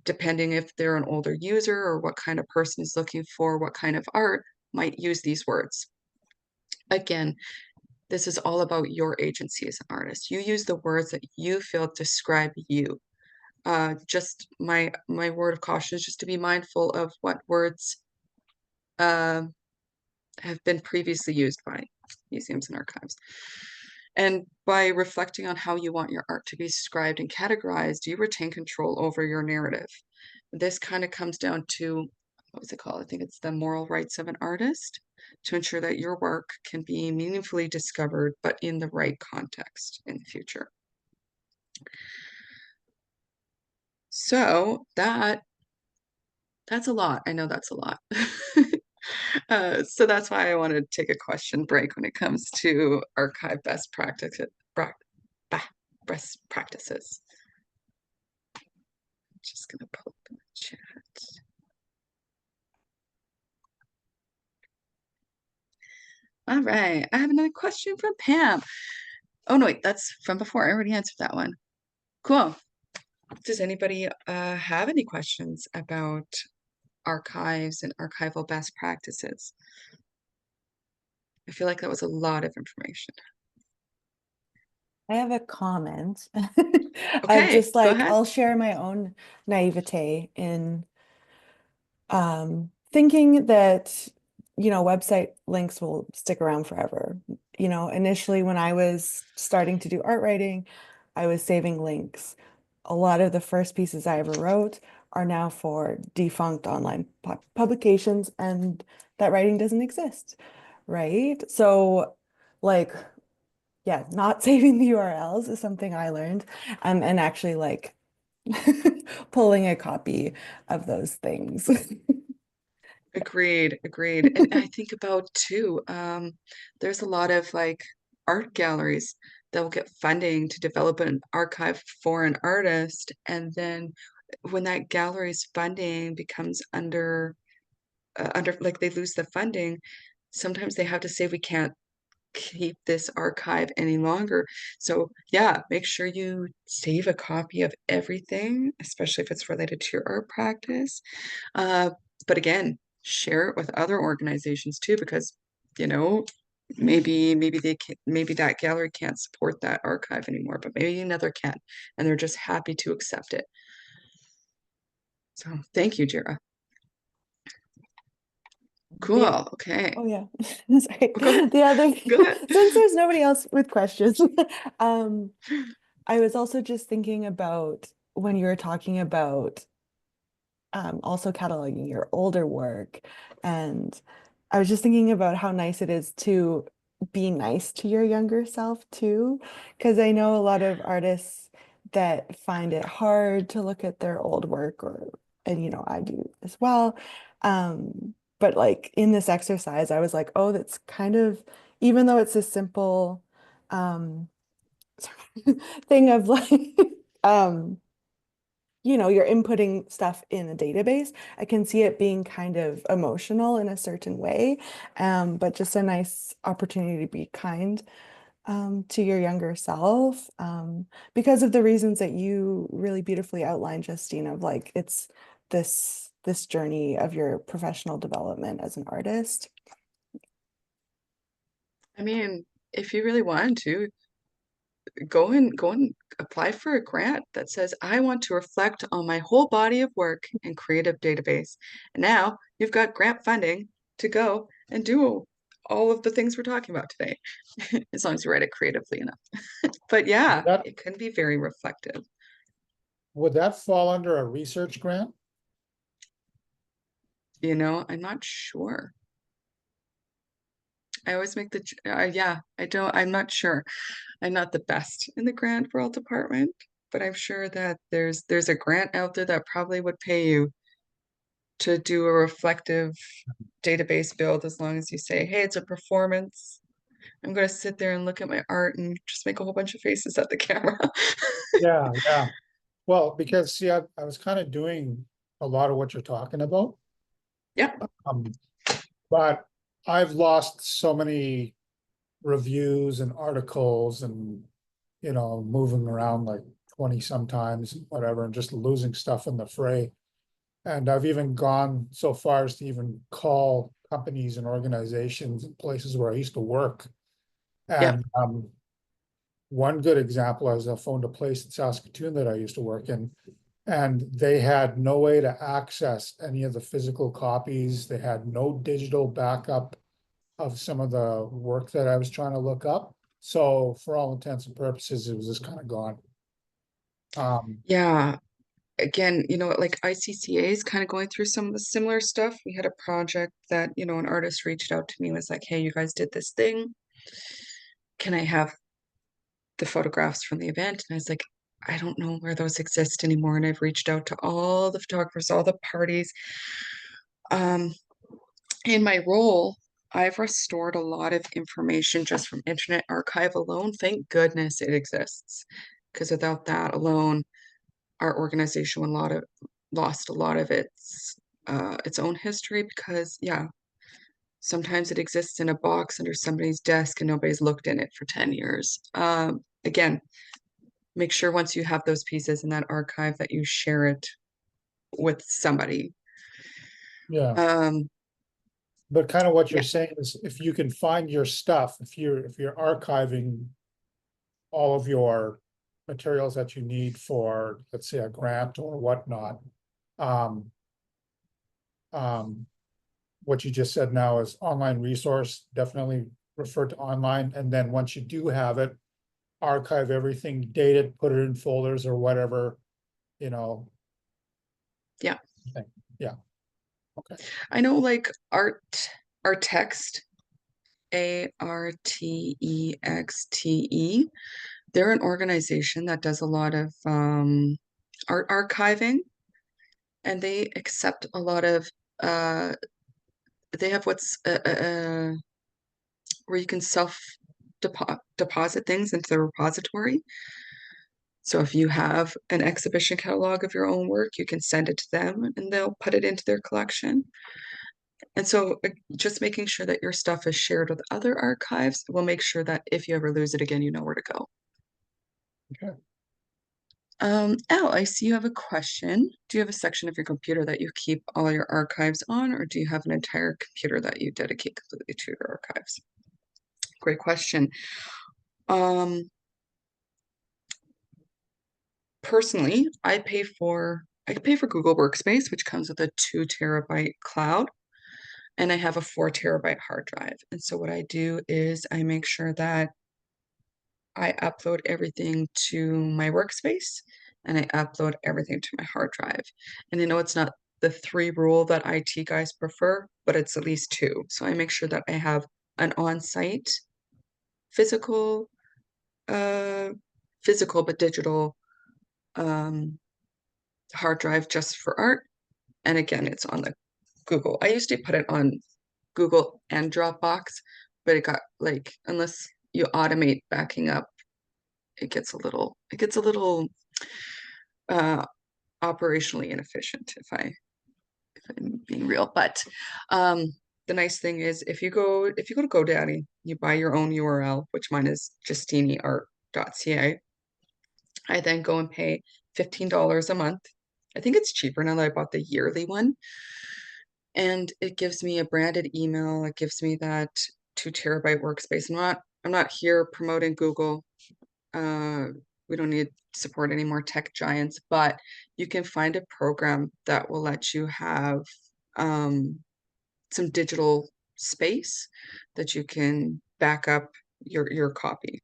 S1: depending if they're an older user or what kind of person is looking for what kind of art, might use these words. Again, this is all about your agency as an artist. You use the words that you feel describe you. Just my word of caution is just to be mindful of what words have been previously used by museums and archives. And by reflecting on how you want your art to be described and categorized, you retain control over your narrative. This kind of comes down to, what was it called? I think it's the moral rights of an artist, to ensure that your work can be meaningfully discovered, but in the right context in the future. So that's a lot. I know that's a lot. So that's why I want to take a question break when it comes to archive best practices. Just gonna pull up in the chat. All right, I have another question from Pam. Oh no, wait, that's from before. I already answered that one. Cool. Does anybody have any questions about archives and archival best practices? I feel like that was a lot of information.
S2: I have a comment of
S1: Okay,
S2: just
S1: go
S2: like,
S1: ahead.
S2: I'll share my own naivete in thinking that, website links will stick around forever. Initially when I was starting to do art writing, I was saving links. A lot of the first pieces I ever wrote are now for defunct online publications, and that writing doesn't exist, right? So like, yeah, not saving the URLs is something I learned, and actually like pulling a copy of those things.
S1: Agreed. And I think about too, there's a lot of like art galleries that will get funding to develop an archive for an artist, and then when that gallery's funding becomes under like they lose the funding, sometimes they have to say we can't keep this archive any longer. So yeah, make sure you save a copy of everything, especially if it's related to your art practice. But again, share it with other organizations too, because maybe they can, maybe that gallery can't support that archive anymore, but maybe another can, and they're just happy to accept it. So thank you, Jira. Cool. Okay.
S2: Oh yeah. Sorry.
S1: Go ahead.
S2: The other
S1: Go ahead.
S2: since there's nobody else with questions, I was also just thinking about when you were talking about also cataloging your older work, and I was just thinking about how nice it is to be nice to your younger self too, because I know a lot of artists that find it hard to look at their old work, or and you know I do as well. But like in this exercise, I was like, oh, that's kind of, even though it's a simple thing of like you know, you're inputting stuff in a database, I can see it being kind of emotional in a certain way, but just a nice opportunity to be kind to your younger self, because of the reasons that you really beautifully outlined, Justine, of like it's this journey of your professional development as an artist.
S1: I mean, if you really want to, go and apply for a grant that says I want to reflect on my whole body of work and create a database. And now you've got grant funding to go and do all of the things we're talking about today, as long as you write it creatively enough. But yeah,
S4: That,
S1: it can be very reflective.
S4: would that fall under a research grant?
S1: You know, I'm not sure. I always make the, yeah, I'm not sure. I'm not the best in the grant world department, but I'm sure that there's a grant out there that probably would pay you to do a reflective database build, as long as you say, hey, it's a performance. I'm going to sit there and look at my art and just make a whole bunch of faces at the camera.
S4: Yeah, yeah. Well, because see, I was kind of doing a lot of what you're talking about.
S1: Yeah.
S4: But I've lost so many reviews and articles and, you know, moving around like 20 sometimes, whatever, and just losing stuff in the fray. And I've even gone so far as to even call companies and organizations and places where I used to work.
S1: Yeah.
S4: And one good example is I phoned a place in Saskatoon that I used to work in, and they had no way to access any of the physical copies. They had no digital backup of some of the work that I was trying to look up. So for all intents and purposes, it was just kind of gone.
S1: Yeah. Again, you know, like ICCA is kind of going through some of the similar stuff. We had a project that, you know, an artist reached out to me and was like, hey, you guys did this thing. Can I have the photographs from the event? And I was like, I don't know where those exist anymore. And I've reached out to all the photographers, all the parties. In my role, I've restored a lot of information just from Internet Archive alone. Thank goodness it exists, because without that alone, our organization would lost a lot of its own history. Because yeah, sometimes it exists in a box under somebody's desk and nobody's looked in it for 10 years. Again, make sure once you have those pieces in that archive that you share it with somebody.
S4: Yeah. But kind of what you're saying is if you can find your stuff, if you're archiving all of your materials that you need for, let's say, a grant or whatnot, what you just said now is online resource, definitely refer to online. And then once you do have it, archive everything, date it, put it in folders or whatever, you know.
S1: Yeah.
S4: Yeah. Okay.
S1: I know, like Artexte, ARTEXTE, they're an organization that does a lot of art archiving, and they accept a lot of they have what's where you can self deposit things into the repository. So if you have an exhibition catalog of your own work, you can send it to them and they'll put it into their collection. And so just making sure that your stuff is shared with other archives will make sure that if you ever lose it again, you know where to go.
S4: Okay.
S1: Elle, I see you have a question. Do you have a section of your computer that you keep all your archives on, or do you have an entire computer that you dedicate completely to your archives? great question. Personally, I pay for Google Workspace, which comes with a 2 terabyte cloud, and I have a 4 terabyte hard drive. And so what I do is I make sure that I upload everything to my workspace and I upload everything to my hard drive. And I know it's not the 3 rule that IT guys prefer, but it's at least 2. So I make sure that I have an on-site physical, but digital hard drive just for art. And again, it's on the Google. I used to put it on Google and Dropbox, but it got like, unless you automate backing up, it gets a little operationally inefficient if I'm being real. But the nice thing is if you go to GoDaddy, you buy your own URL, which mine is justineart.ca. I then go and pay $15 a month. I think it's cheaper now that I bought the yearly one. And it gives me a branded email. It gives me that 2 terabyte workspace. I'm not here promoting Google. We don't need to support any more tech giants, but you can find a program that will let you have some digital space that you can back up your copy.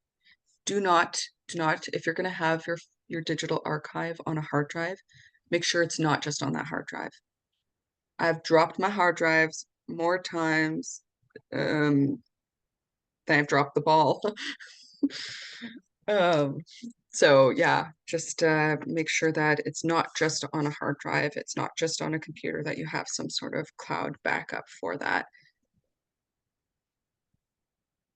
S1: Do not, if you're going to have your digital archive on a hard drive, make sure it's not just on that hard drive. I've dropped my hard drives more times than I've dropped the ball. So yeah, just make sure that it's not just on a hard drive. It's not just on a computer, that you have some sort of cloud backup for that.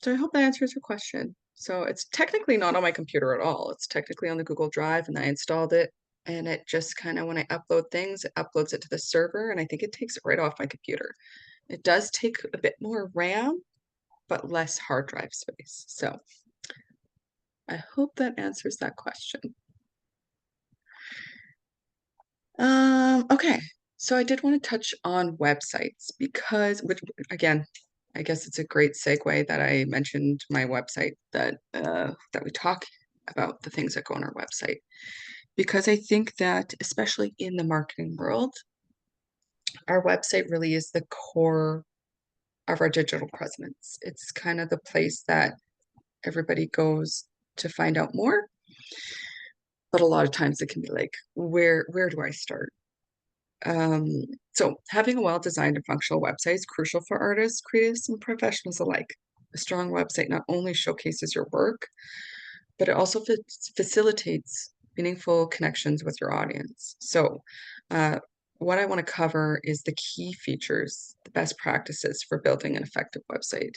S1: So I hope that answers your question. So it's technically not on my computer at all. It's technically on the Google Drive, and I installed it, and it just kind of, when I upload things, it uploads it to the server, and I think it takes it right off my computer. It does take a bit more RAM, but less hard drive space. So I hope that answers that question. Okay, so I did want to touch on websites because, which again, I guess it's a great segue that I mentioned my website, that we talk about the things that go on our website, because I think that especially in the marketing world, our website really is the core of our digital presence. It's kind of the place that everybody goes to find out more. But a lot of times it can be like, where do I start? So having a well-designed and functional website is crucial for artists, creatives, and professionals alike. A strong website not only showcases your work, but it also facilitates meaningful connections with your audience. So what I want to cover is the key features, the best practices for building an effective website.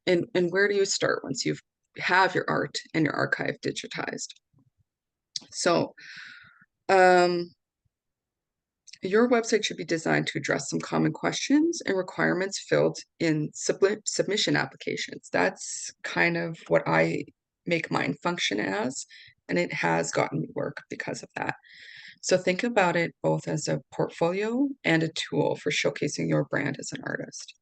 S1: And where do you start once you have your art and your archive digitized? So your website should be designed to address some common questions and requirements filled in submission applications. That's kind of what I make mine function as, and it has gotten me work because of that. So think about it both as a portfolio and a tool for showcasing your brand as an artist.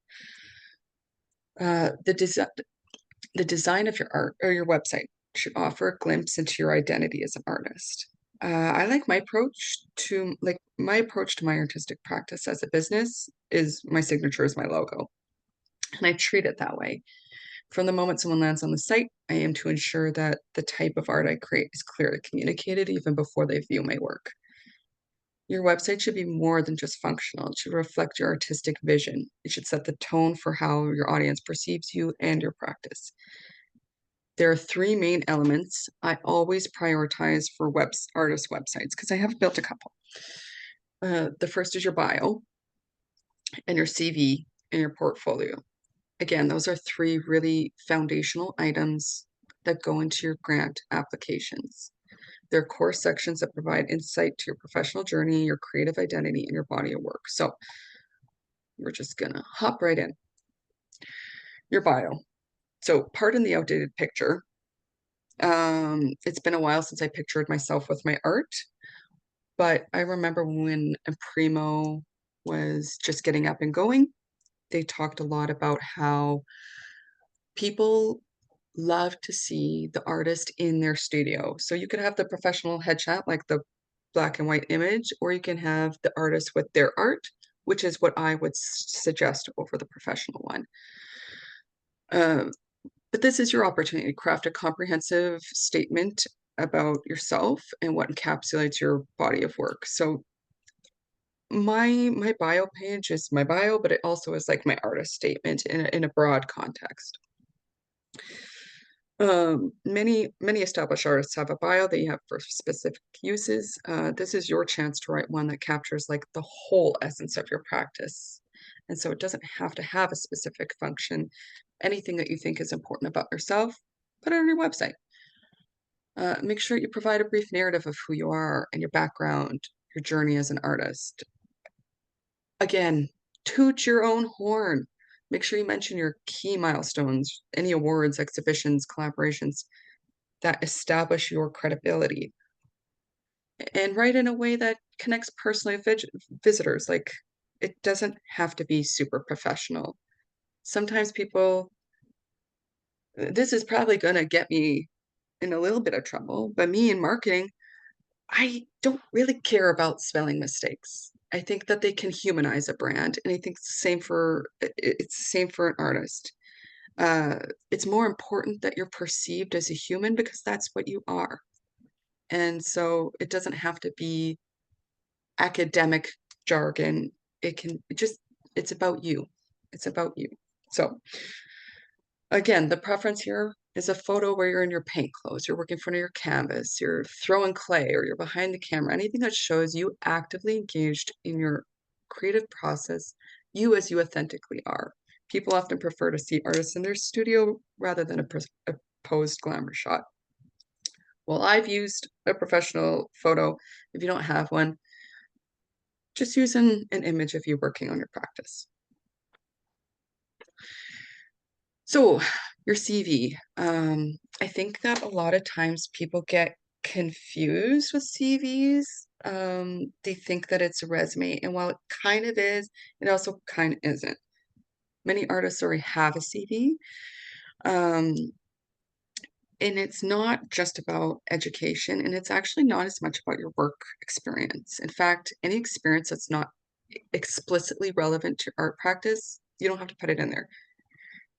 S1: The design of your art or your website should offer a glimpse into your identity as an artist. I like my approach to my artistic practice as a business is my signature is my logo. And I treat it that way. From the moment someone lands on the site, I aim to ensure that the type of art I create is clearly communicated even before they view my work. Your website should be more than just functional. It should reflect your artistic vision. It should set the tone for how your audience perceives you and your practice. There are 3 main elements I always prioritize for artist websites, because I have built a couple. The first is your bio and your CV and your portfolio. Again, those are 3 really foundational items that go into your grant applications. They're core sections that provide insight to your professional journey, your creative identity, and your body of work. So we're just gonna hop right in. Your bio. So pardon the outdated picture. It's been a while since I pictured myself with my art, but I remember when Imprimo was just getting up and going, they talked a lot about how people love to see the artist in their studio. So you could have the professional headshot, like the black and white image, or you can have the artist with their art, which is what I would suggest over the professional one. But this is your opportunity to craft a comprehensive statement about yourself and what encapsulates your body of work. So my bio page is my bio, but it also is like my artist statement in a broad context. Many established artists have a bio that you have for specific uses. This is your chance to write one that captures like the whole essence of your practice. And so it doesn't have to have a specific function. Anything that you think is important about yourself, put it on your website. Make sure you provide a brief narrative of who you are and your background, your journey as an artist. Again, toot your own horn. Make sure you mention your key milestones, any awards, exhibitions, collaborations that establish your credibility. And write in a way that connects personally with visitors. Like, it doesn't have to be super professional. Sometimes people, this is probably going to get me in a little bit of trouble, but me in marketing, I don't really care about spelling mistakes. I think that they can humanize a brand, and I think it's the same for an artist. It's more important that you're perceived as a human because that's what you are. And so it doesn't have to be academic jargon. It's about you. It's about you. So again, the preference here is a photo where you're in your paint clothes, you're working in front of your canvas, you're throwing clay, or you're behind the camera, anything that shows you actively engaged in your creative process, you as you authentically are. People often prefer to see artists in their studio rather than a posed glamour shot. Well, I've used a professional photo. If you don't have one, just use an image of you working on your practice. So your CV, I think that a lot of times people get confused with CVs. They think that it's a resume, and while it kind of is, it also kind of isn't. Many artists already have a CV, and it's not just about education, and it's actually not as much about your work experience. In fact, any experience that's not explicitly relevant to art practice, you don't have to put it in there.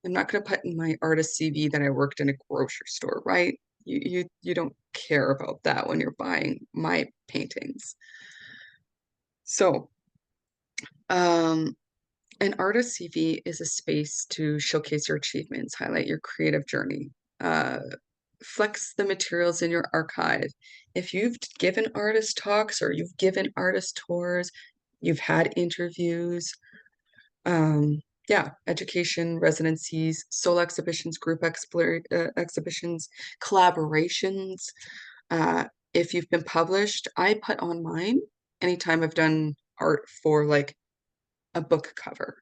S1: I'm not going to put in my artist CV that I worked in a grocery store, right? You don't care about that when you're buying my paintings. So, an artist CV is a space to showcase your achievements, highlight your creative journey, flex the materials in your archive. If you've given artist talks or you've given artist tours, you've had interviews, yeah, education, residencies, solo exhibitions, group exhibitions, collaborations. If you've been published, I put on mine anytime I've done art for like a book cover.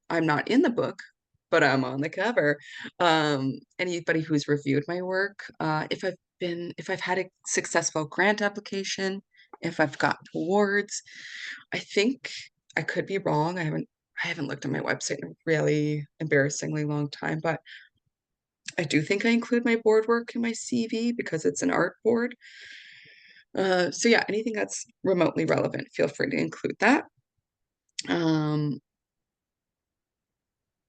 S1: I'm not in the book, but I'm on the cover. Anybody who's reviewed my work, if I've had a successful grant application, if I've got awards, I think I could be wrong. I haven't looked at my website in a really embarrassingly long time, but I do think I include my board work in my CV because it's an art board. So yeah, anything that's remotely relevant, feel free to include that.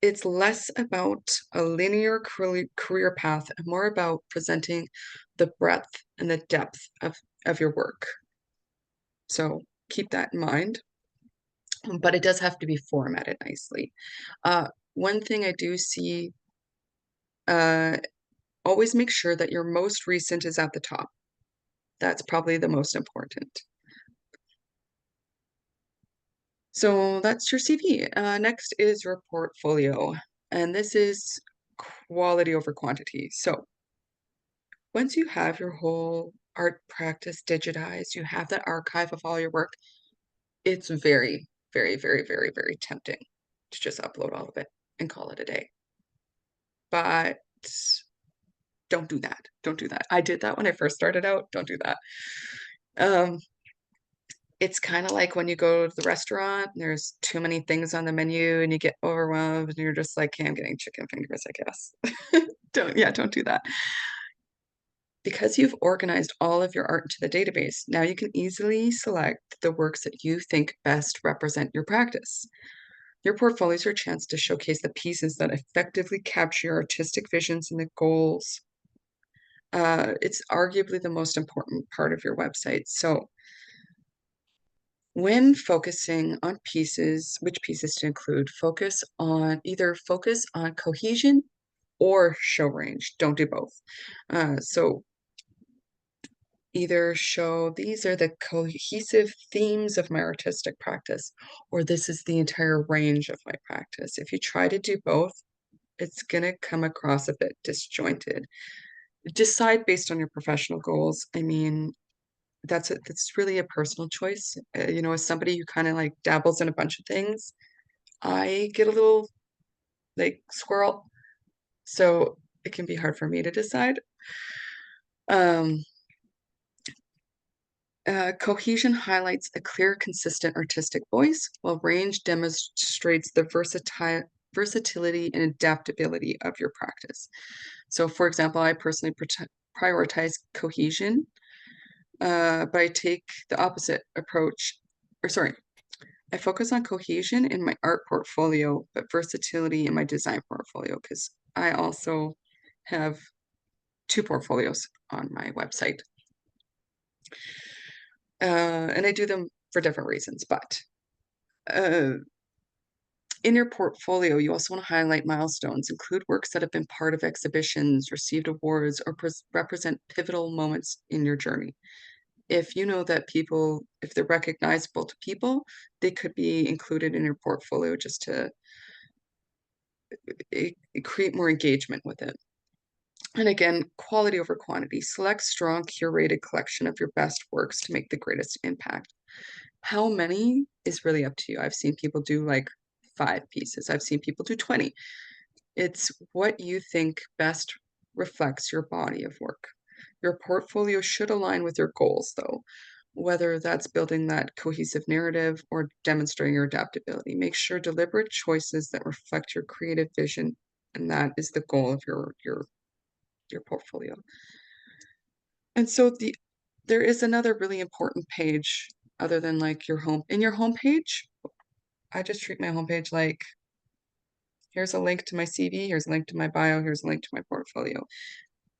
S1: It's less about a linear career path and more about presenting the breadth and the depth of your work. So keep that in mind. But it does have to be formatted nicely. One thing I do see, always make sure that your most recent is at the top. That's probably the most important. So that's your CV. Next is your portfolio, and this is quality over quantity. So once you have your whole art practice digitized, you have that archive of all your work, it's very, very, very, very, very tempting to just upload all of it and call it a day. But don't do that. Don't do that. I did that when I first started out. Don't do that. it's kind of like when you go to the restaurant, there's too many things on the menu and you get overwhelmed and you're just like, hey, I'm getting chicken fingers, I guess. Don't do that. Because you've organized all of your art into the database, now you can easily select the works that you think best represent your practice. Your portfolio is your chance to showcase the pieces that effectively capture your artistic visions and the goals. It's arguably the most important part of your website. So when focusing on pieces, which pieces to include, focus on cohesion or show range. Don't do both. So either show these are the cohesive themes of my artistic practice, or this is the entire range of my practice. If you try to do both, it's going to come across a bit disjointed. Decide based on your professional goals. I mean, that's really a personal choice. As somebody who kind of like dabbles in a bunch of things, I get a little like squirrel, so it can be hard for me to decide. Cohesion highlights a clear, consistent artistic voice, while range demonstrates the versatility and adaptability of your practice. So, for example, I personally prioritize cohesion, but I take the opposite approach, I focus on cohesion in my art portfolio, but versatility in my design portfolio, because I also have 2 portfolios on my website. And I do them for different reasons, but in your portfolio, you also want to highlight milestones, include works that have been part of exhibitions, received awards, or represent pivotal moments in your journey. If you know that if they're recognizable to people, they could be included in your portfolio just to create more engagement with it. And again, quality over quantity. Select strong, curated collection of your best works to make the greatest impact. How many is really up to you. I've seen people do like 5 pieces. I've seen people do 20. It's what you think best reflects your body of work. Your portfolio should align with your goals, though, whether that's building that cohesive narrative or demonstrating your adaptability. Make sure deliberate choices that reflect your creative vision, and that is the goal of your portfolio. And so there is another really important page other than like your homepage. I just treat my homepage like, here's a link to my CV, here's a link to my bio, here's a link to my portfolio.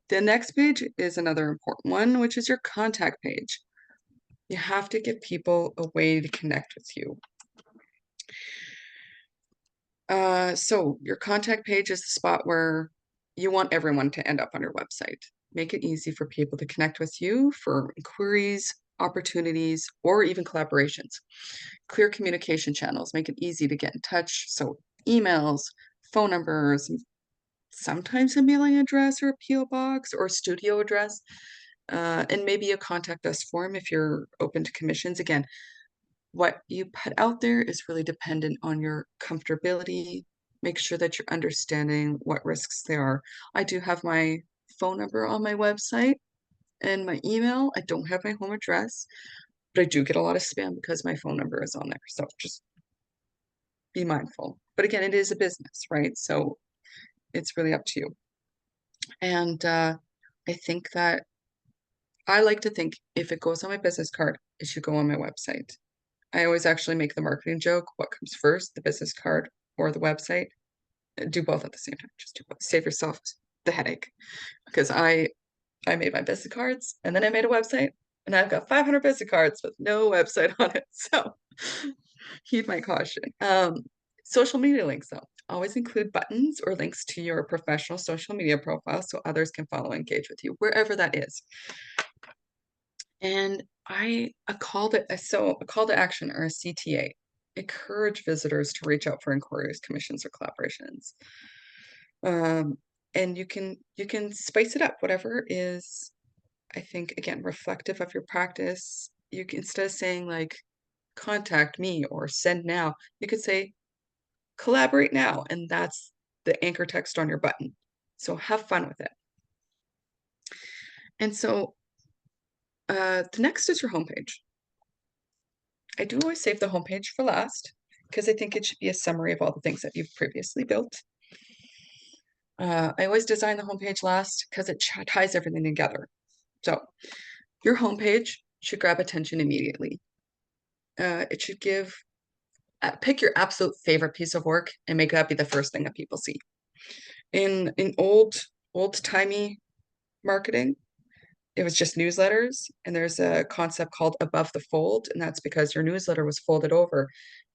S1: The next page is another important one, which is your contact page. You have to give people a way to connect with you. So your contact page is the spot where you want everyone to end up on your website. Make it easy for people to connect with you for inquiries, opportunities, or even collaborations. Clear communication channels make it easy to get in touch. So emails, phone numbers, sometimes a mailing address or a PO box or a studio address, and maybe a contact us form if you're open to commissions. Again, what you put out there is really dependent on your comfortability. Make sure that you're understanding what risks there are. I do have my phone number on my website and my email. I don't have my home address, but I do get a lot of spam because my phone number is on there. So just be mindful. But again, it is a business, right? So it's really up to you. And I think that I like to think if it goes on my business card, it should go on my website. I always actually make the marketing joke, what comes first, the business card or the website? Do both at the same time. Just do both. Save yourself the headache. Because I made my business cards and then I made a website and I've got 500 business cards with no website on it. So heed my caution. Social media links though. Always include buttons or links to your professional social media profile so others can follow and engage with you, wherever that is. And a call to action, or a CTA. Encourage visitors to reach out for inquiries, commissions, or collaborations. And you can spice it up, whatever is, I think, again, reflective of your practice. You can, instead of saying like contact me or send now, you could say collaborate now, and that's the anchor text on your button. So have fun with it. And so the next is your homepage. I do always save the homepage for last because I think it should be a summary of all the things that you've previously built. I always design the homepage last because it ties everything together. So your homepage should grab attention immediately. It should give, pick your absolute favorite piece of work and make that be the first thing that people see. In old-timey marketing, it was just newsletters, and there's a concept called above the fold, and that's because your newsletter was folded over,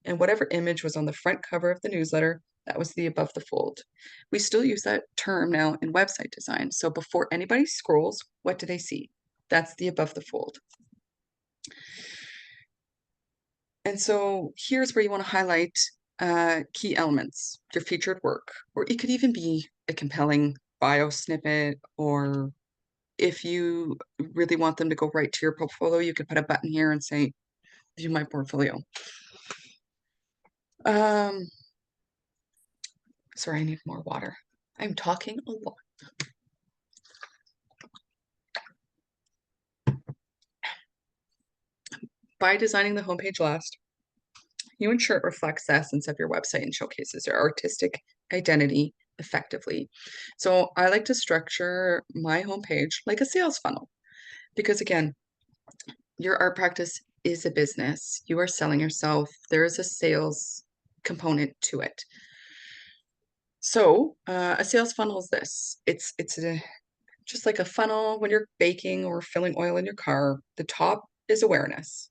S1: and whatever image was on the front cover of the newsletter, that was the above the fold. We still use that term now in website design. So before anybody scrolls, what do they see? That's the above the fold. And so here's where you want to highlight key elements, your featured work, or it could even be a compelling bio snippet, or if you really want them to go right to your portfolio, you could put a button here and say, view my portfolio. Sorry, I need more water. I'm talking a lot. By designing the homepage last, you ensure it reflects the essence of your website and showcases your artistic identity effectively. So I like to structure my homepage like a sales funnel, because again, your art practice is a business. You are selling yourself. There is a sales component to it. So a sales funnel is this. It's just like a funnel when you're baking or filling oil in your car. The top is awareness.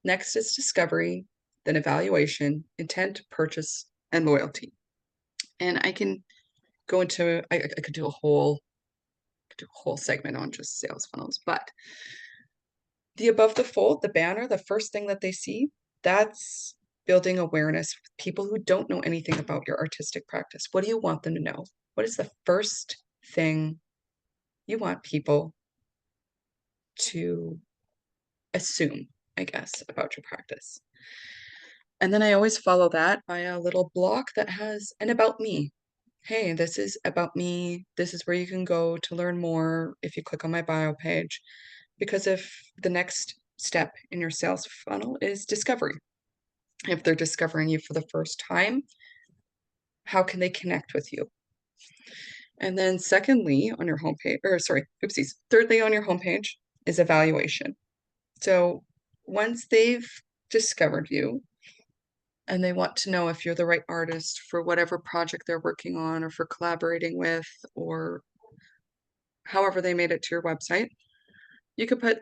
S1: Next is discovery, then evaluation, intent, purchase, and loyalty. And I can go into, I could do a whole segment on just sales funnels, but the above the fold, the banner, the first thing that they see, that's building awareness with people who don't know anything about your artistic practice. What do you want them to know? What is the first thing you want people to assume, I guess, about your practice? And then I always follow that by a little block that has an about me. Hey, this is about me. This is where you can go to learn more if you click on my bio page. Because if the next step in your sales funnel is discovery, if they're discovering you for the first time, how can they connect with you? And then secondly, on your homepage, or sorry, oopsies, thirdly on your homepage is evaluation. So once they've discovered you and they want to know if you're the right artist for whatever project they're working on or for collaborating with, or however they made it to your website, you could put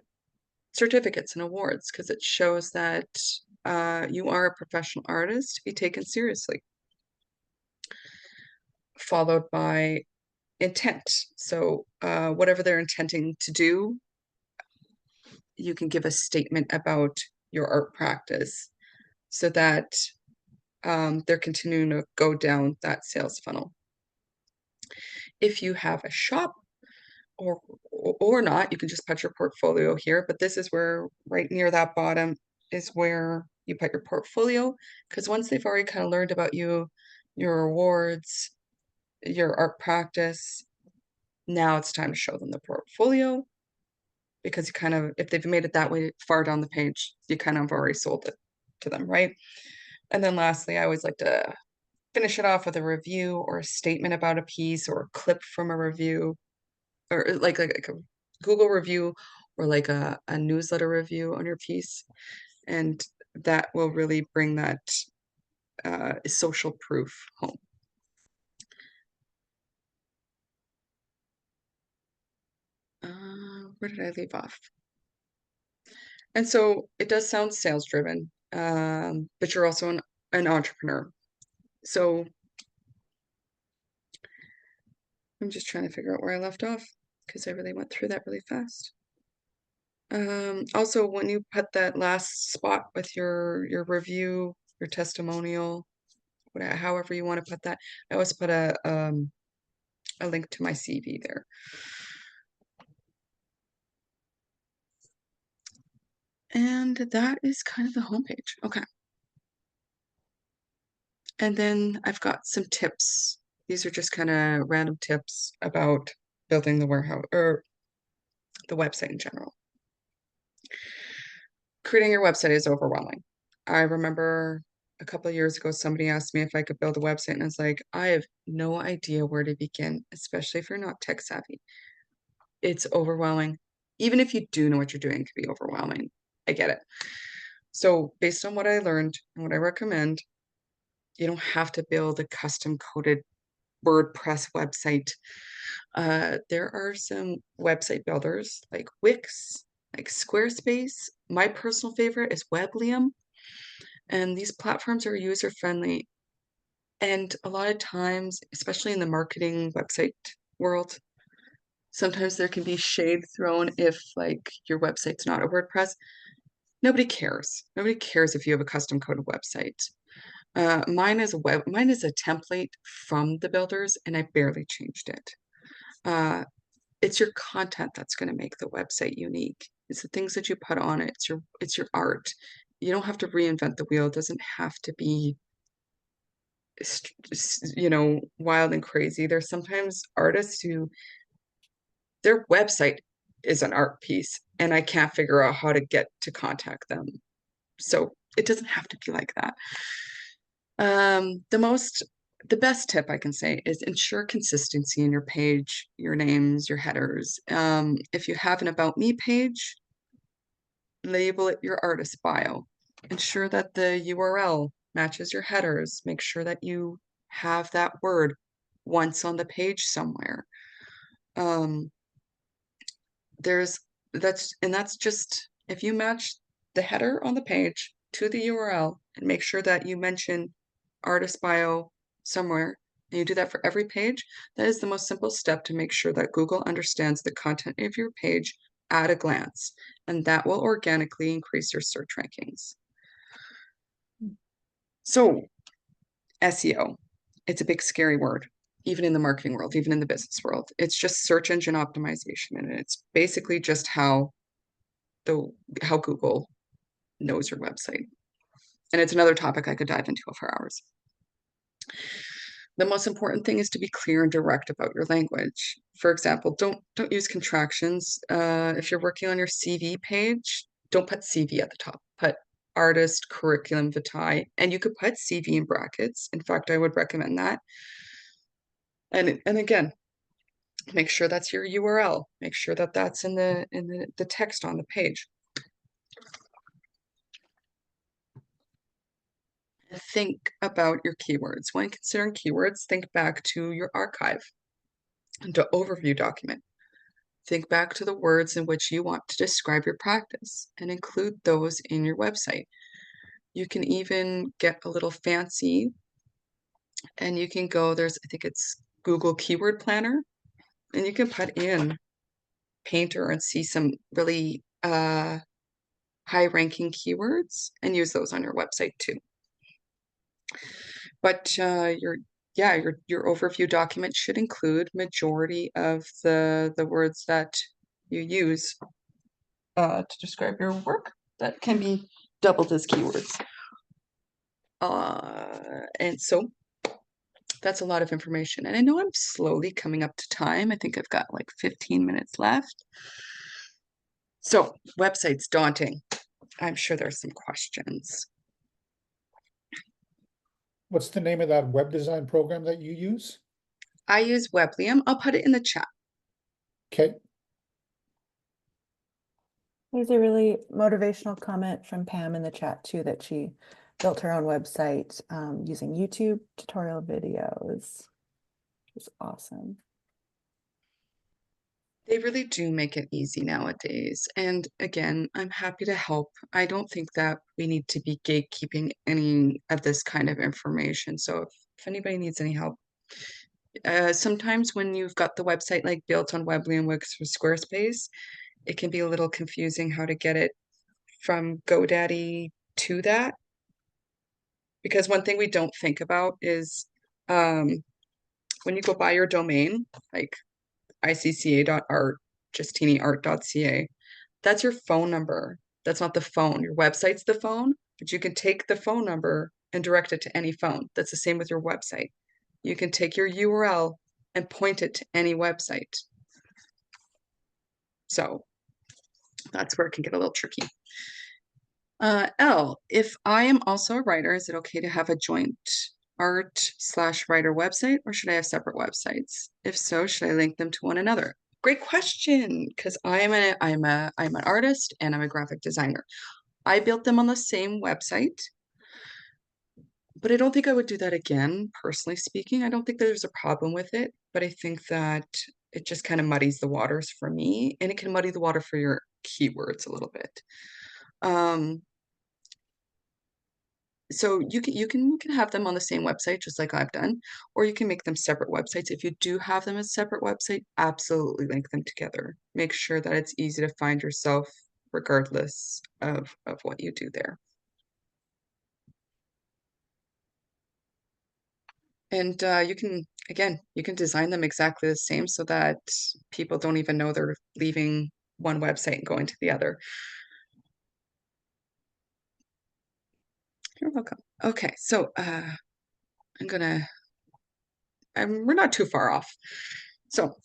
S1: certificates and awards because it shows that you are a professional artist to be taken seriously. Followed by intent. So whatever they're intending to do, you can give a statement about your art practice so that they're continuing to go down that sales funnel. If you have a shop or not, you can just put your portfolio here, but this is where right near that bottom is where you put your portfolio, because once they've already kind of learned about you, your awards, your art practice, now it's time to show them the portfolio, because you kind of, if they've made it that way far down the page, you kind of already sold it to them, right? And then lastly, I always like to finish it off with a review or a statement about a piece or a clip from a review, or like a Google review or like a newsletter review on your piece. And that will really bring that social proof home. Where did I leave off? And so it does sound sales driven, but you're also an entrepreneur. So I'm just trying to figure out where I left off because I really went through that really fast. Also, when you put that last spot with your review, your testimonial, whatever, however you want to put that, I always put a link to my CV there. And that is kind of the homepage. Okay. And then I've got some tips. These are just kind of random tips about building the warehouse or the website in general. creating your website is overwhelming. I remember a couple of years ago, somebody asked me if I could build a website, and I was like, I have no idea where to begin, especially if you're not tech savvy. It's overwhelming. Even if you do know what you're doing, it can be overwhelming. I get it. So based on what I learned and what I recommend, you don't have to build a custom coded WordPress website. There are some website builders like Wix, like Squarespace. My personal favorite is Weblium. And these platforms are user friendly. And a lot of times, especially in the marketing website world, sometimes there can be shade thrown if like your website's not a WordPress. Nobody cares. Nobody cares if you have a custom coded website. Mine is a template from the builders, and I barely changed it. It's your content that's going to make the website unique. It's the things that you put on it. It's your art. You don't have to reinvent the wheel. It doesn't have to be, wild and crazy. There's sometimes artists who their website is an art piece, and I can't figure out how to get to contact them. So it doesn't have to be like that. The best tip I can say is ensure consistency in your page, your names, your headers. If you have an About Me page, label it your artist bio. Ensure that the URL matches your headers. Make sure that you have that word once on the page somewhere. That's just if you match the header on the page to the URL and make sure that you mention artist bio somewhere, and you do that for every page, that is the most simple step to make sure that Google understands the content of your page at a glance, and that will organically increase your search rankings. So, SEO, it's a big scary word, even in the marketing world, even in the business world. It's just search engine optimization, and it's basically just how Google knows your website. And it's another topic I could dive into for hours. The most important thing is to be clear and direct about your language. For example, don't use contractions. If you're working on your CV page, don't put CV at the top. Put artist, curriculum vitae, and you could put CV in brackets. In fact, I would recommend that. And again, make sure that's your URL. Make sure that that's in the text on the page. Think about your keywords. When considering keywords, think back to your archive and to overview document. Think back to the words in which you want to describe your practice and include those in your website. You can even get a little fancy and you can go, I think it's Google Keyword Planner, and you can put in Painter and see some really high-ranking keywords and use those on your website too. But your overview document should include majority of the words that you use to describe your work that can be doubled as keywords. And so that's a lot of information. And I know I'm slowly coming up to time. I think I've got like 15 minutes left. So website's daunting. I'm sure there's some questions.
S4: What's the name of that web design program that you use?
S1: I use Weblium. I'll put it in the chat.
S4: Okay.
S2: There's a really motivational comment from Pam in the chat too, that she built her own website using YouTube tutorial videos. It's awesome.
S1: They really do make it easy nowadays. And again, I'm happy to help. I don't think that we need to be gatekeeping any of this kind of information. So if anybody needs any help, sometimes when you've got the website like built on Weblium, Wix, or Squarespace, it can be a little confusing how to get it from GoDaddy to that. Because one thing we don't think about is when you go buy your domain, like icca.art, justineart.ca, that's your phone number. That's not the phone. Your website's the phone, but you can take the phone number and direct it to any phone. That's the same with your website. You can take your URL and point it to any website. So that's where it can get a little tricky. L, if I am also a writer, is it okay to have a joint art/writer website, or should I have separate websites? If so, should I link them to one another? Great question, because I'm an artist and I'm a graphic designer. I built them on the same website, but I don't think I would do that again, personally speaking. I don't think there's a problem with it, but I think that it just kind of muddies the waters for me, and it can muddy the water for your keywords a little bit. So you can have them on the same website, just like I've done, or you can make them separate websites. If you do have them as separate website, absolutely link them together. Make sure that it's easy to find yourself regardless of what you do there. And you can design them exactly the same so that people don't even know they're leaving one website and going to the other. You're welcome. Okay, so we're not too far off. So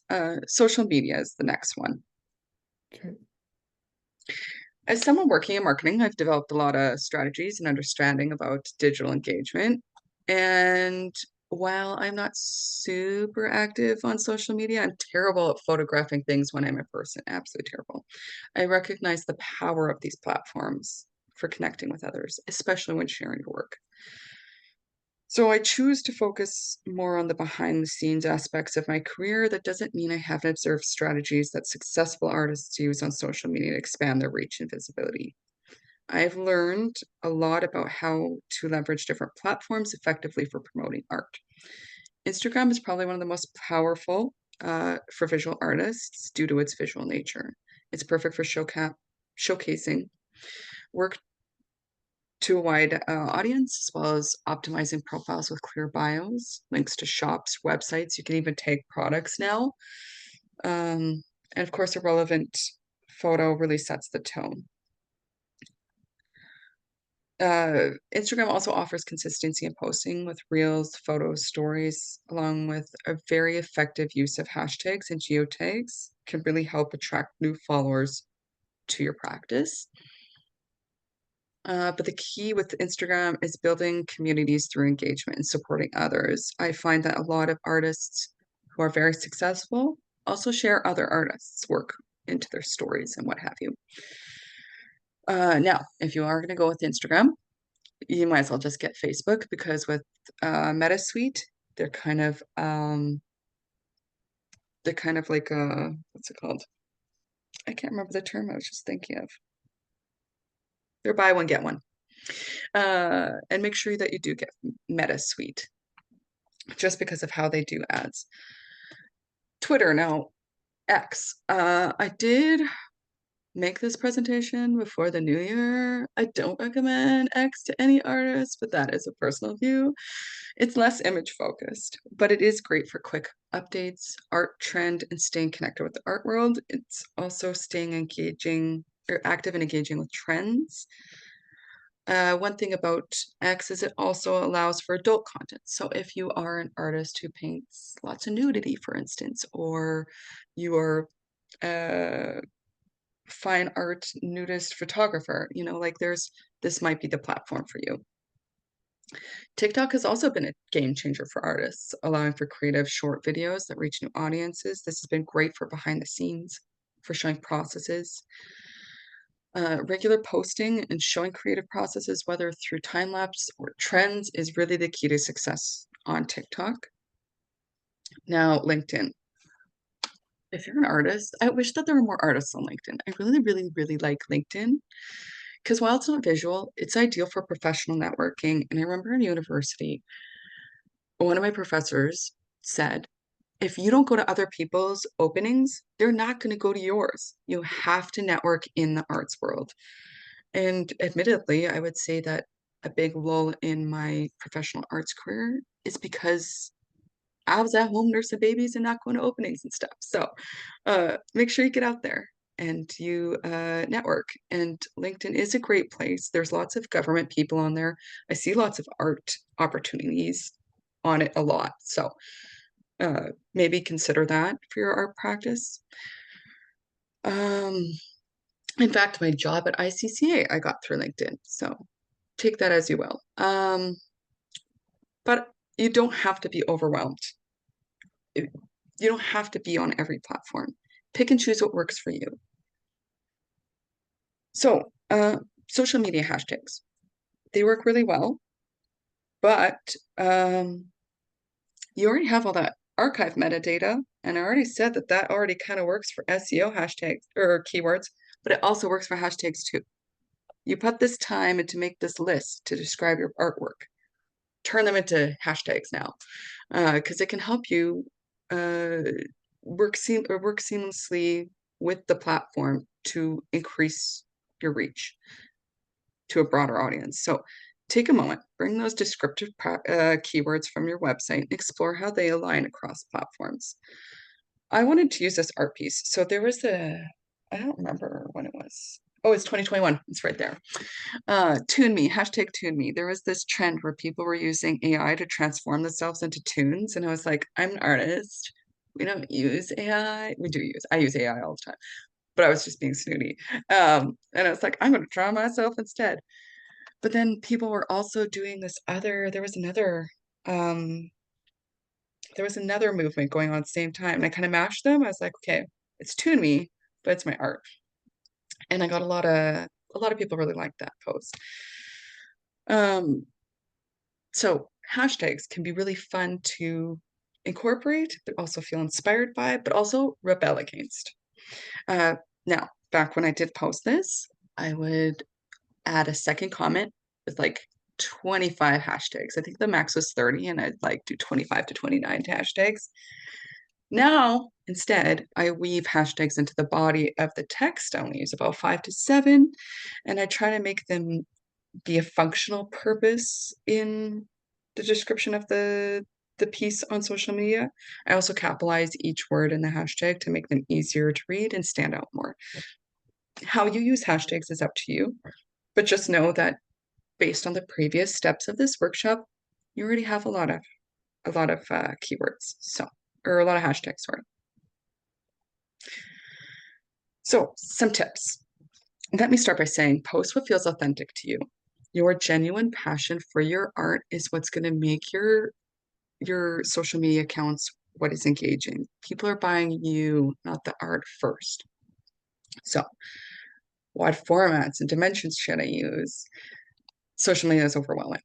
S1: social media is the next one.
S4: Okay.
S1: As someone working in marketing, I've developed a lot of strategies and understanding about digital engagement. And while I'm not super active on social media, I'm terrible at photographing things when I'm in person, absolutely terrible. I recognize the power of these platforms for connecting with others, especially when sharing your work. So I choose to focus more on the behind the scenes aspects of my career. That doesn't mean I haven't observed strategies that successful artists use on social media to expand their reach and visibility. I've learned a lot about how to leverage different platforms effectively for promoting art. Instagram is probably one of the most powerful for visual artists due to its visual nature. It's perfect for showcasing work to a wide audience, as well as optimizing profiles with clear bios, links to shops, websites. You can even tag products now. And of course, a relevant photo really sets the tone. Instagram also offers consistency in posting with reels, photos, stories, along with a very effective use of hashtags and geotags can really help attract new followers to your practice. But the key with Instagram is building communities through engagement and supporting others. I find that a lot of artists who are very successful also share other artists' work into their stories and what have you. Now, if you are going to go with Instagram, you might as well just get Facebook, because with MetaSuite, they're kind of like what's it called? I can't remember the term I was just thinking of. They're buy one, get one. And make sure that you do get MetaSuite, just because of how they do ads. Twitter, now X. I did make this presentation before the new year. I don't recommend X to any artist, but that is a personal view. It's less image focused, but it is great for quick updates, art trend, and staying connected with the art world. It's also staying active and engaging with trends. One thing about X is it also allows for adult content. So if you are an artist who paints lots of nudity, for instance, or you are a fine art nudist photographer, this might be the platform for you. TikTok has also been a game changer for artists, allowing for creative short videos that reach new audiences. This has been great for behind the scenes, for showing processes. Regular posting and showing creative processes, whether through time lapse or trends, is really the key to success on TikTok. Now, LinkedIn. If you're an artist, I wish that there were more artists on LinkedIn. I really, really, really like LinkedIn, because while it's not visual, it's ideal for professional networking. And I remember in university, one of my professors said, if you don't go to other people's openings, they're not going to go to yours. You have to network in the arts world. And admittedly, I would say that a big lull in my professional arts career is because I was at home nursing babies and not going to openings and stuff. So make sure you get out there and you network. And LinkedIn is a great place. There's lots of government people on there. I see lots of art opportunities on it a lot. So maybe consider that for your art practice. In fact, my job at ICCA, I got through LinkedIn. So take that as you will. But you don't have to be overwhelmed. You don't have to be on every platform. Pick and choose what works for you. So, social media hashtags, they work really well, but you already have all that archive metadata, and I already said that that already kind of works for SEO hashtags or keywords, but it also works for hashtags too. You put this time into make this list to describe your artwork. Turn them into hashtags now, because it can help you work seamlessly with the platform to increase your reach to a broader audience. So take a moment, bring those descriptive keywords from your website, explore how they align across platforms. I wanted to use this art piece. So there was I don't remember when it was. Oh, it's 2021. It's right there. Tune me, hashtag tune me. There was this trend where people were using AI to transform themselves into tunes. And I was like, I'm an artist. We don't use AI. I use AI all the time, but I was just being snooty. And I was like, I'm going to draw myself instead. But then people were also doing this there was another movement going on at the same time. And I kind of mashed them. I was like, okay, it's tune me, but it's my art. And I got a lot of people really liked that post. So hashtags can be really fun to incorporate, but also feel inspired by, but also rebel against. Now, back when I did post this, I would add a second comment with like 25 hashtags. I think the max was 30, and I'd like do 25 to 29 hashtags. Now, instead, I weave hashtags into the body of the text. I only use about 5 to 7, and I try to make them be a functional purpose in the description of the piece on social media. I also capitalize each word in the hashtag to make them easier to read and stand out more. How you use hashtags is up to you, but just know that based on the previous steps of this workshop, you already have a lot of keywords, or a lot of hashtags, sorry. So some tips. Let me start by saying, post what feels authentic to you. Your genuine passion for your art is what's going to make your social media accounts what is engaging. People are buying you, not the art first. So what formats and dimensions should I use? Social media is overwhelming.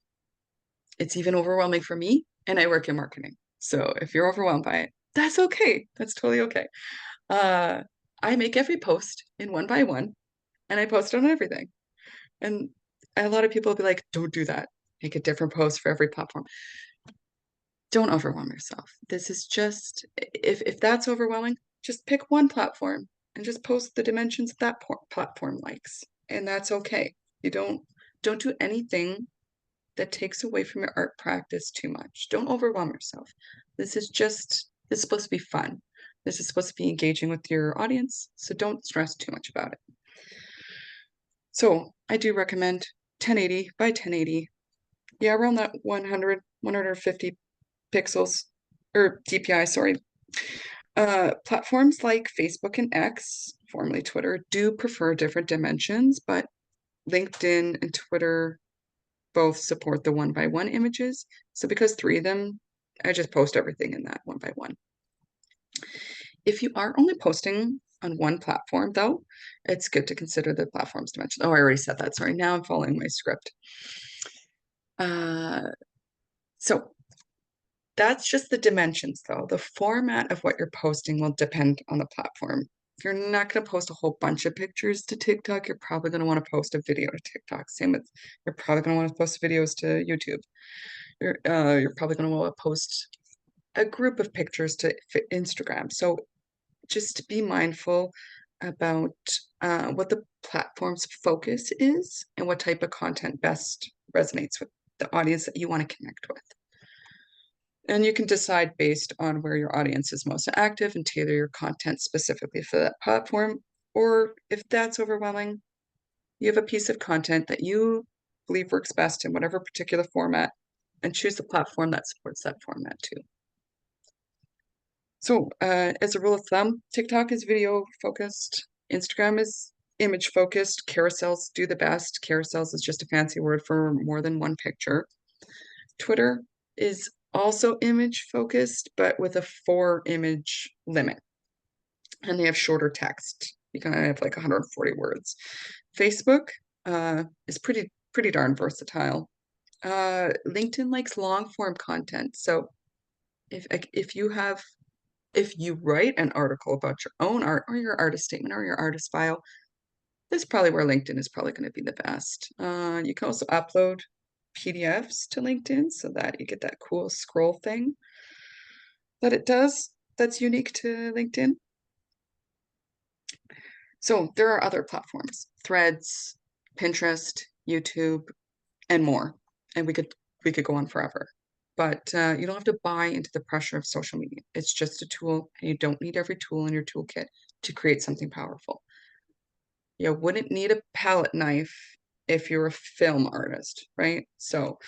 S1: It's even overwhelming for me, and I work in marketing. So if you're overwhelmed by it, that's okay. That's totally okay. I make every post in 1 by 1, and I post on everything. And a lot of people will be like, don't do that. Make a different post for every platform. Don't overwhelm yourself. This is just, if that's overwhelming, just pick one platform and just post the dimensions that platform likes. And that's okay. You don't do anything that takes away from your art practice too much. Don't overwhelm yourself. This is supposed to be fun. This is supposed to be engaging with your audience. So don't stress too much about it. So I do recommend 1080 by 1080. Yeah, around that 100, 150 pixels, or DPI, sorry. Platforms like Facebook and X, formerly Twitter, do prefer different dimensions, but LinkedIn and Twitter both support the 1 by 1 images. So because 3 of them, I just post everything in that 1 by 1. If you are only posting on one platform, though, it's good to consider the platform's dimension. Oh, I already said that. Sorry. Now I'm following my script. So that's just the dimensions, though. The format of what you're posting will depend on the platform. If you're not going to post a whole bunch of pictures to TikTok, you're probably going to want to post a video to TikTok. Same with, you're probably going to want to post videos to YouTube. You're probably going to want to post a group of pictures to Instagram. So just be mindful about what the platform's focus is and what type of content best resonates with the audience that you want to connect with. And you can decide based on where your audience is most active and tailor your content specifically for that platform. Or if that's overwhelming, you have a piece of content that you believe works best in whatever particular format, and choose the platform that supports that format too. So as a rule of thumb, TikTok is video focused, Instagram is image focused. Carousels do the best. Carousels is just a fancy word for more than one picture. Twitter is also image focused, but with a 4-image limit. And they have shorter text. You can have like 140 words. Facebook is pretty darn versatile. LinkedIn likes long form content. So if you write an article about your own art or your artist statement or your artist file, that's probably where LinkedIn is probably going to be the best. You can also upload PDFs to LinkedIn so that you get that cool scroll thing that it does that's unique to LinkedIn. So there are other platforms, Threads, Pinterest, YouTube, and more. And we could go on forever. But you don't have to buy into the pressure of social media. It's just a tool, and you don't need every tool in your toolkit to create something powerful. You wouldn't need a palette knife if you're a film artist, right? So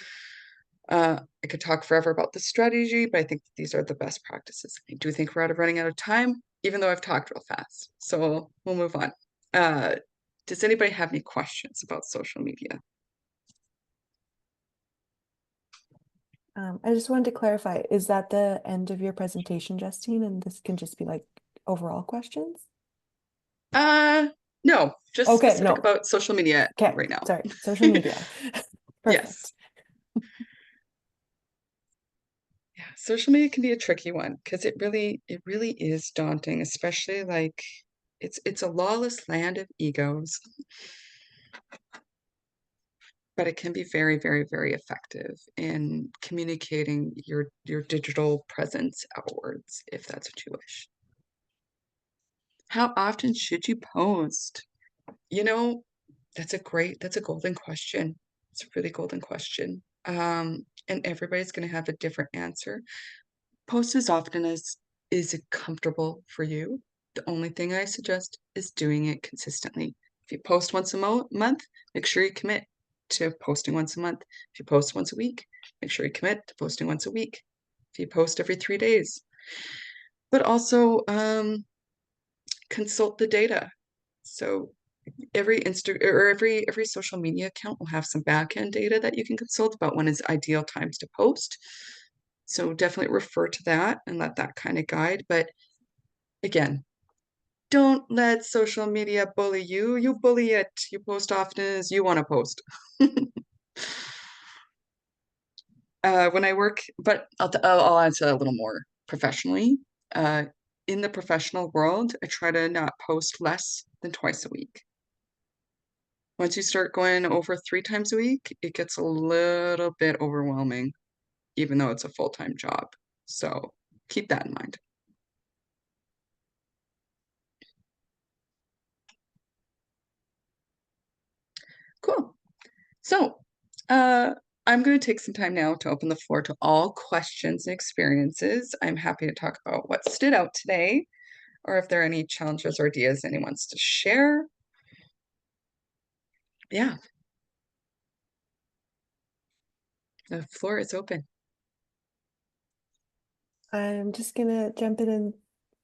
S1: I could talk forever about the strategy, but I think these are the best practices. I do think we're running out of time, even though I've talked real fast. So we'll move on. Does anybody have any questions about social media?
S2: I just wanted to clarify, is that the end of your presentation, Justine? And this can just be like overall questions?
S1: No, just
S2: Okay,
S1: specific
S2: no.
S1: about social media
S2: Okay,
S1: right now.
S2: sorry, social media.
S1: Yes. Yeah, social media can be a tricky one because it really is daunting, especially like it's a lawless land of egos. But it can be very, very, very effective in communicating your digital presence outwards, if that's what you wish. How often should you post? You know, that's a golden question. It's a really golden question. And everybody's going to have a different answer. Post as often as is comfortable for you. The only thing I suggest is doing it consistently. If you post once a month, make sure you commit to posting once a month. If you post once a week, make sure you commit to posting once a week. If you post every 3 days, but also consult the data. So every every social media account will have some backend data that you can consult about when is ideal times to post. So definitely refer to that and let that kind of guide. But again, don't let social media bully you. You bully it. You post often as you want to post. When I work, but I'll answer a little more professionally. In the professional world, I try to not post less than twice a week. Once you start going over 3 times a week, it gets a little bit overwhelming, even though it's a full-time job. So keep that in mind. Cool. So I'm going to take some time now to open the floor to all questions and experiences. I'm happy to talk about what stood out today, or if there are any challenges or ideas anyone wants to share. Yeah. The floor is open.
S2: I'm just gonna jump in and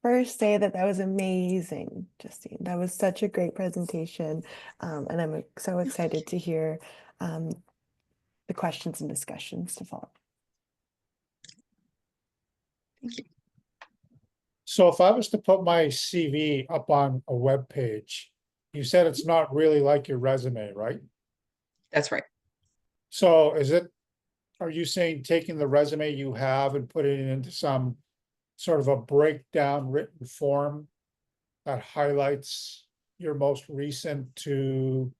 S2: first say that was amazing, Justine. That was such a great presentation. And I'm so excited to hear the questions and discussions to follow.
S1: Thank you.
S4: So if I was to put my CV up on a web page, you said it's not really like your resume, right?
S1: That's right.
S4: So are you saying taking the resume you have and putting it into some sort of a breakdown written form that highlights your most recent to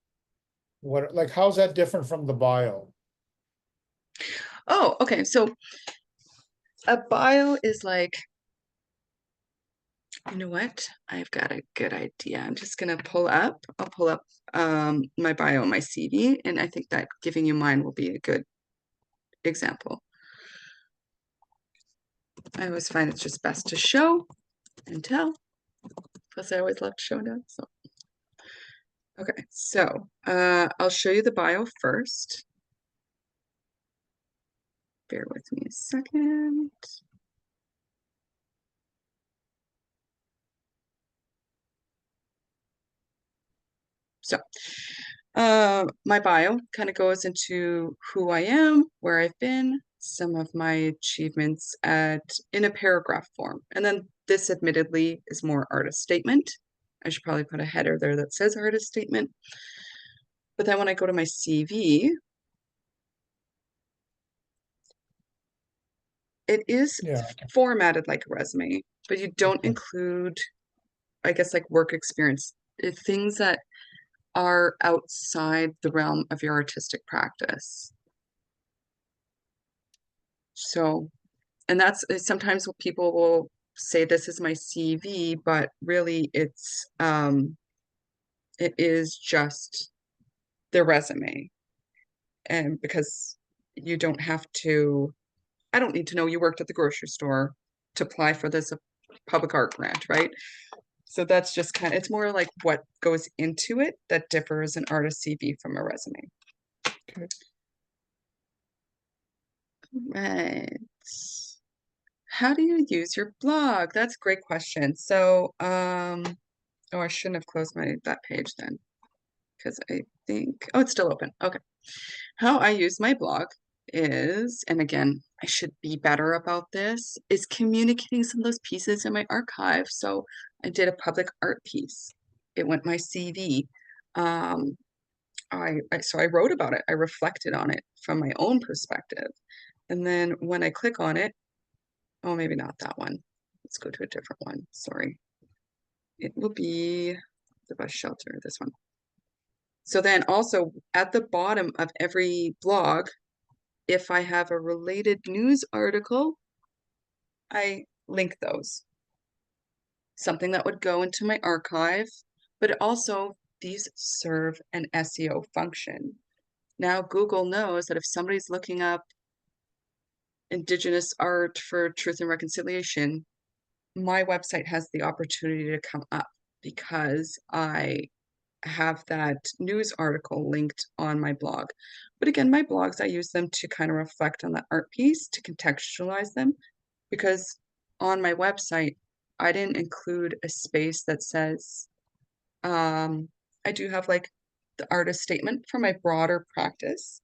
S4: what, like, how's that different from the bio?
S1: Oh, okay. So a bio is like, you know what? I've got a good idea. I'm just gonna I'll pull up my bio and my CV, and I think that giving you mine will be a good example. I always find it's just best to show and tell. Plus, I always love to show and tell. So, okay, so I'll show you the bio first. Bear with me a second. So my bio kind of goes into who I am, where I've been, some of my achievements in a paragraph form. And then this admittedly is more artist statement. I should probably put a header there that says artist statement. But then when I go to my CV, it is formatted like a resume, but you don't include, I guess, like work experience, things that are outside the realm of your artistic practice. So, and that's sometimes what people will say, this is my CV, but really it is just the resume. And because you don't have to, I don't need to know you worked at the grocery store to apply for this public art grant, right? So that's just kind of, it's more like what goes into it that differs an artist CV from a resume.
S4: Okay.
S1: Right. How do you use your blog? That's a great question. So, oh, I shouldn't have closed that page then, because I think, oh, it's still open. Okay. How I use my blog is, and again, I should be better about this, is communicating some of those pieces in my archive. So I did a public art piece. It went my CV. So I wrote about it. I reflected on it from my own perspective. And then when I click on it, oh, maybe not that one. Let's go to a different one. Sorry. It will be the bus shelter, this one. So then also at the bottom of every blog, if I have a related news article, I link those. Something that would go into my archive, but also these serve an SEO function. Now Google knows that if somebody's looking up Indigenous art for truth and reconciliation, my website has the opportunity to come up because I have that news article linked on my blog. But again, my blogs, I use them to kind of reflect on the art piece, to contextualize them, because on my website, I didn't include a space that says, I do have like the artist statement for my broader practice.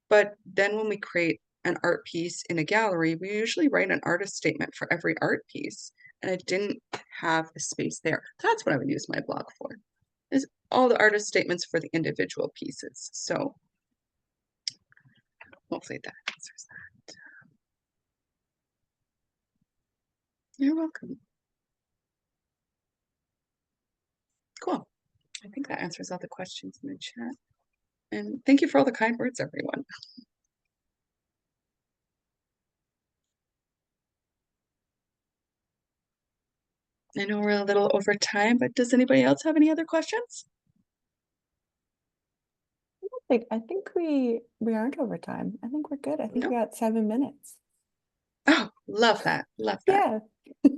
S1: But then when we create an art piece in a gallery, we usually write an artist statement for every art piece. And I didn't have a space there. That's what I would use my blog for, is all the artist statements for the individual pieces. So hopefully that answers that. You're welcome. Cool. I think that answers all the questions in the chat. And thank you for all the kind words, everyone. I know we're a little over time, but does anybody else have any other questions?
S2: I think we aren't over time. I think we're good. I think
S1: No.
S2: we got 7 minutes.
S1: Oh, love that. Love that.
S2: Yeah.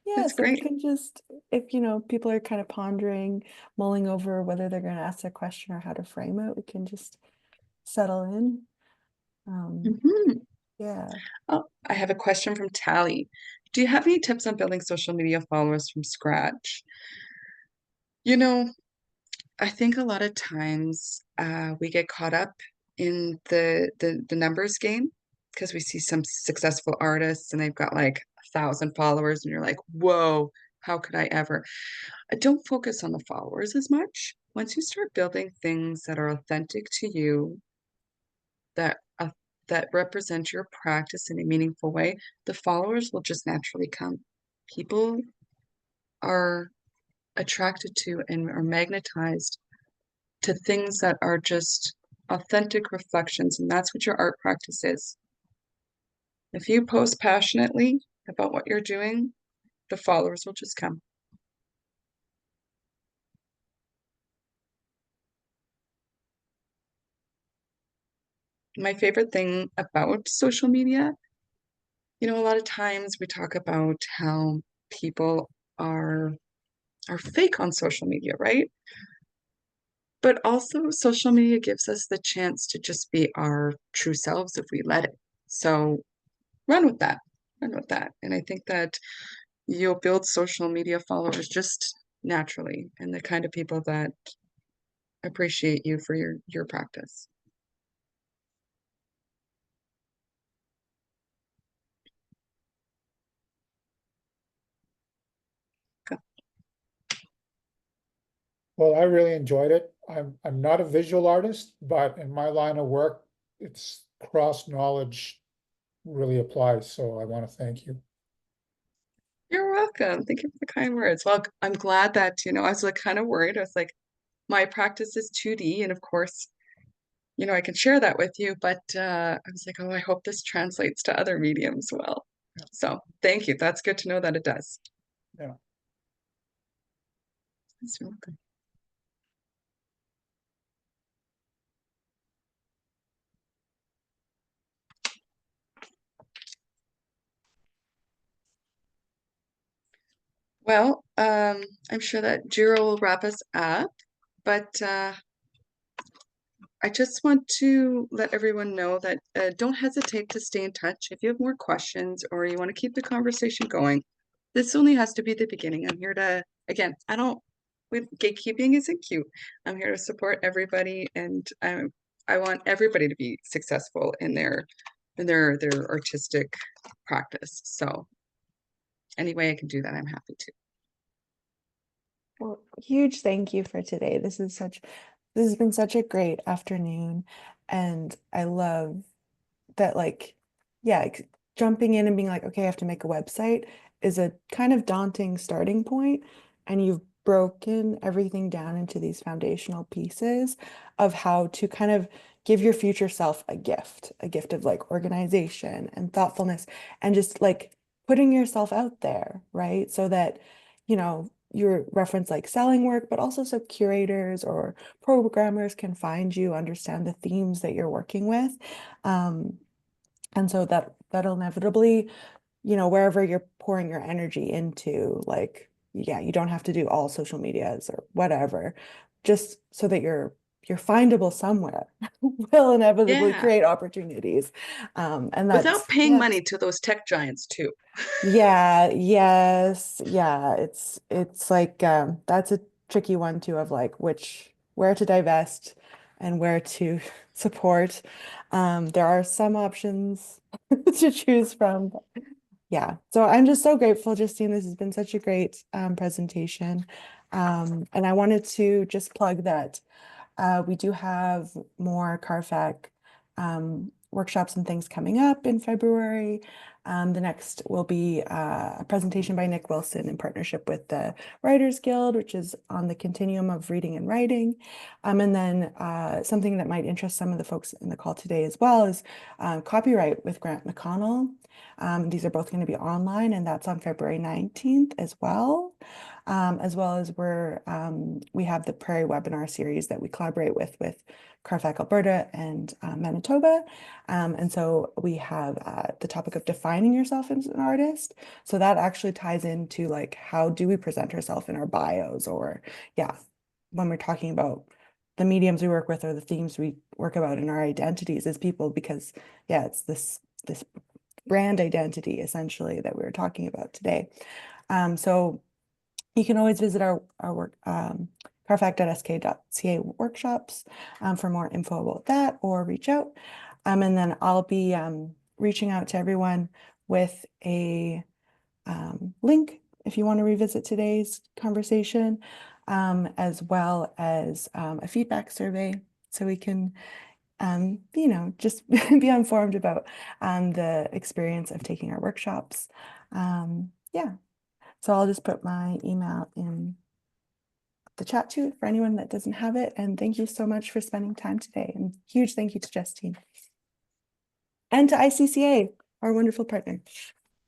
S2: Yeah,
S1: That's
S2: so we
S1: great.
S2: can just, if people are kind of pondering, mulling over whether they're going to ask a question or how to frame it, we can just settle in. Yeah.
S1: Oh, I have a question from Tally. Do you have any tips on building social media followers from scratch? I think a lot of times we get caught up in the numbers game, because we see some successful artists and they've got like 1,000 followers and you're like, whoa, how could I ever? Don't focus on the followers as much. Once you start building things that are authentic to you, that represent your practice in a meaningful way, the followers will just naturally come. People are attracted to and are magnetized to things that are just authentic reflections, and that's what your art practice is. If you post passionately about what you're doing, the followers will just come. My favorite thing about social media, a lot of times we talk about how people are fake on social media, right? But also social media gives us the chance to just be our true selves if we let it. So run with that. And I think that you'll build social media followers just naturally, and the kind of people that appreciate you for your practice.
S4: Well, I really enjoyed it. I'm not a visual artist, but in my line of work, it's cross knowledge really applies. So I want to thank you.
S1: You're welcome. Thank you for the kind words. Well, I'm glad that, I was like kind of worried. I was like, my practice is 2D, and of course, I can share that with you, but I was like, oh, I hope this translates to other mediums well. So thank you. That's good to know that it does.
S4: Yeah.
S1: You're welcome. Well, I'm sure that Jira will wrap us up, but I just want to let everyone know that don't hesitate to stay in touch if you have more questions or you want to keep the conversation going. This only has to be the beginning. I'm here to, again, with gatekeeping isn't cute. I'm here to support everybody, and I want everybody to be successful in their artistic practice. So any way I can do that, I'm happy to.
S2: Well, huge thank you for today. This has been such a great afternoon, and I love that, like, yeah, jumping in and being like, okay, I have to make a website is a kind of daunting starting point, and you've broken everything down into these foundational pieces of how to kind of give your future self a gift of like organization and thoughtfulness, and just like putting yourself out there, right? So that, your reference like selling work, but also so curators or programmers can find you, understand the themes that you're working with. And so that'll inevitably, wherever you're pouring your energy into, like, yeah, you don't have to do all social medias or whatever, just so that you're findable somewhere will inevitably
S1: Yeah.
S2: create opportunities. And that's,
S1: Without paying
S2: yeah,
S1: money to those tech giants too.
S2: yeah, yes, yeah. It's like that's a tricky one too, of like where to divest and where to support. There are some options to choose from. Yeah, so I'm just so grateful, Justine. This has been such a great presentation. And I wanted to just plug that we do have more CARFAC workshops and things coming up in February. The next will be a presentation by Nick Wilson in partnership with the Writers Guild, which is on the continuum of reading and writing. And then something that might interest some of the folks in the call today as well is copyright with Grant McConnell. These are both going to be online, and that's on February 19th as well. As well as we have the Prairie webinar series that we collaborate with CARFAC Alberta and Manitoba. And so we have the topic of defining yourself as an artist. So that actually ties into like, how do we present ourselves in our bios, or yeah, when we're talking about the mediums we work with or the themes we work about in our identities as people, because yeah, it's this brand identity essentially that we were talking about today. So you can always visit our work, carfacsk.ca workshops for more info about that, or reach out. And then I'll be reaching out to everyone with a link if you want to revisit today's conversation, as well as a feedback survey, so we can just be informed about the experience of taking our workshops. Yeah. So I'll just put my email in the chat too for anyone that doesn't have it. And thank you so much for spending time today. And huge thank you to Justine. And to ICCA, our wonderful partner.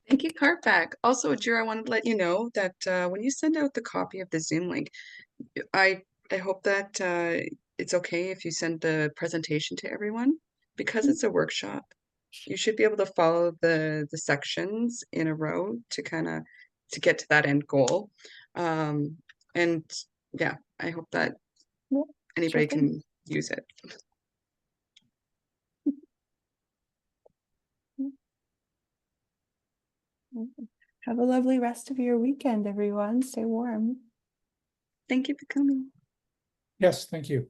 S1: Thank you, Carfac. Also, Jira, I wanted to let you know that when you send out the copy of the Zoom link, I hope that it's okay if you send the presentation to everyone, because it's a workshop. You should be able to follow the sections in a row to get to that end goal. And yeah, I hope that anybody can use it.
S2: Have a lovely rest of your weekend, everyone. Stay warm.
S1: Thank you for coming.
S4: Yes, thank you.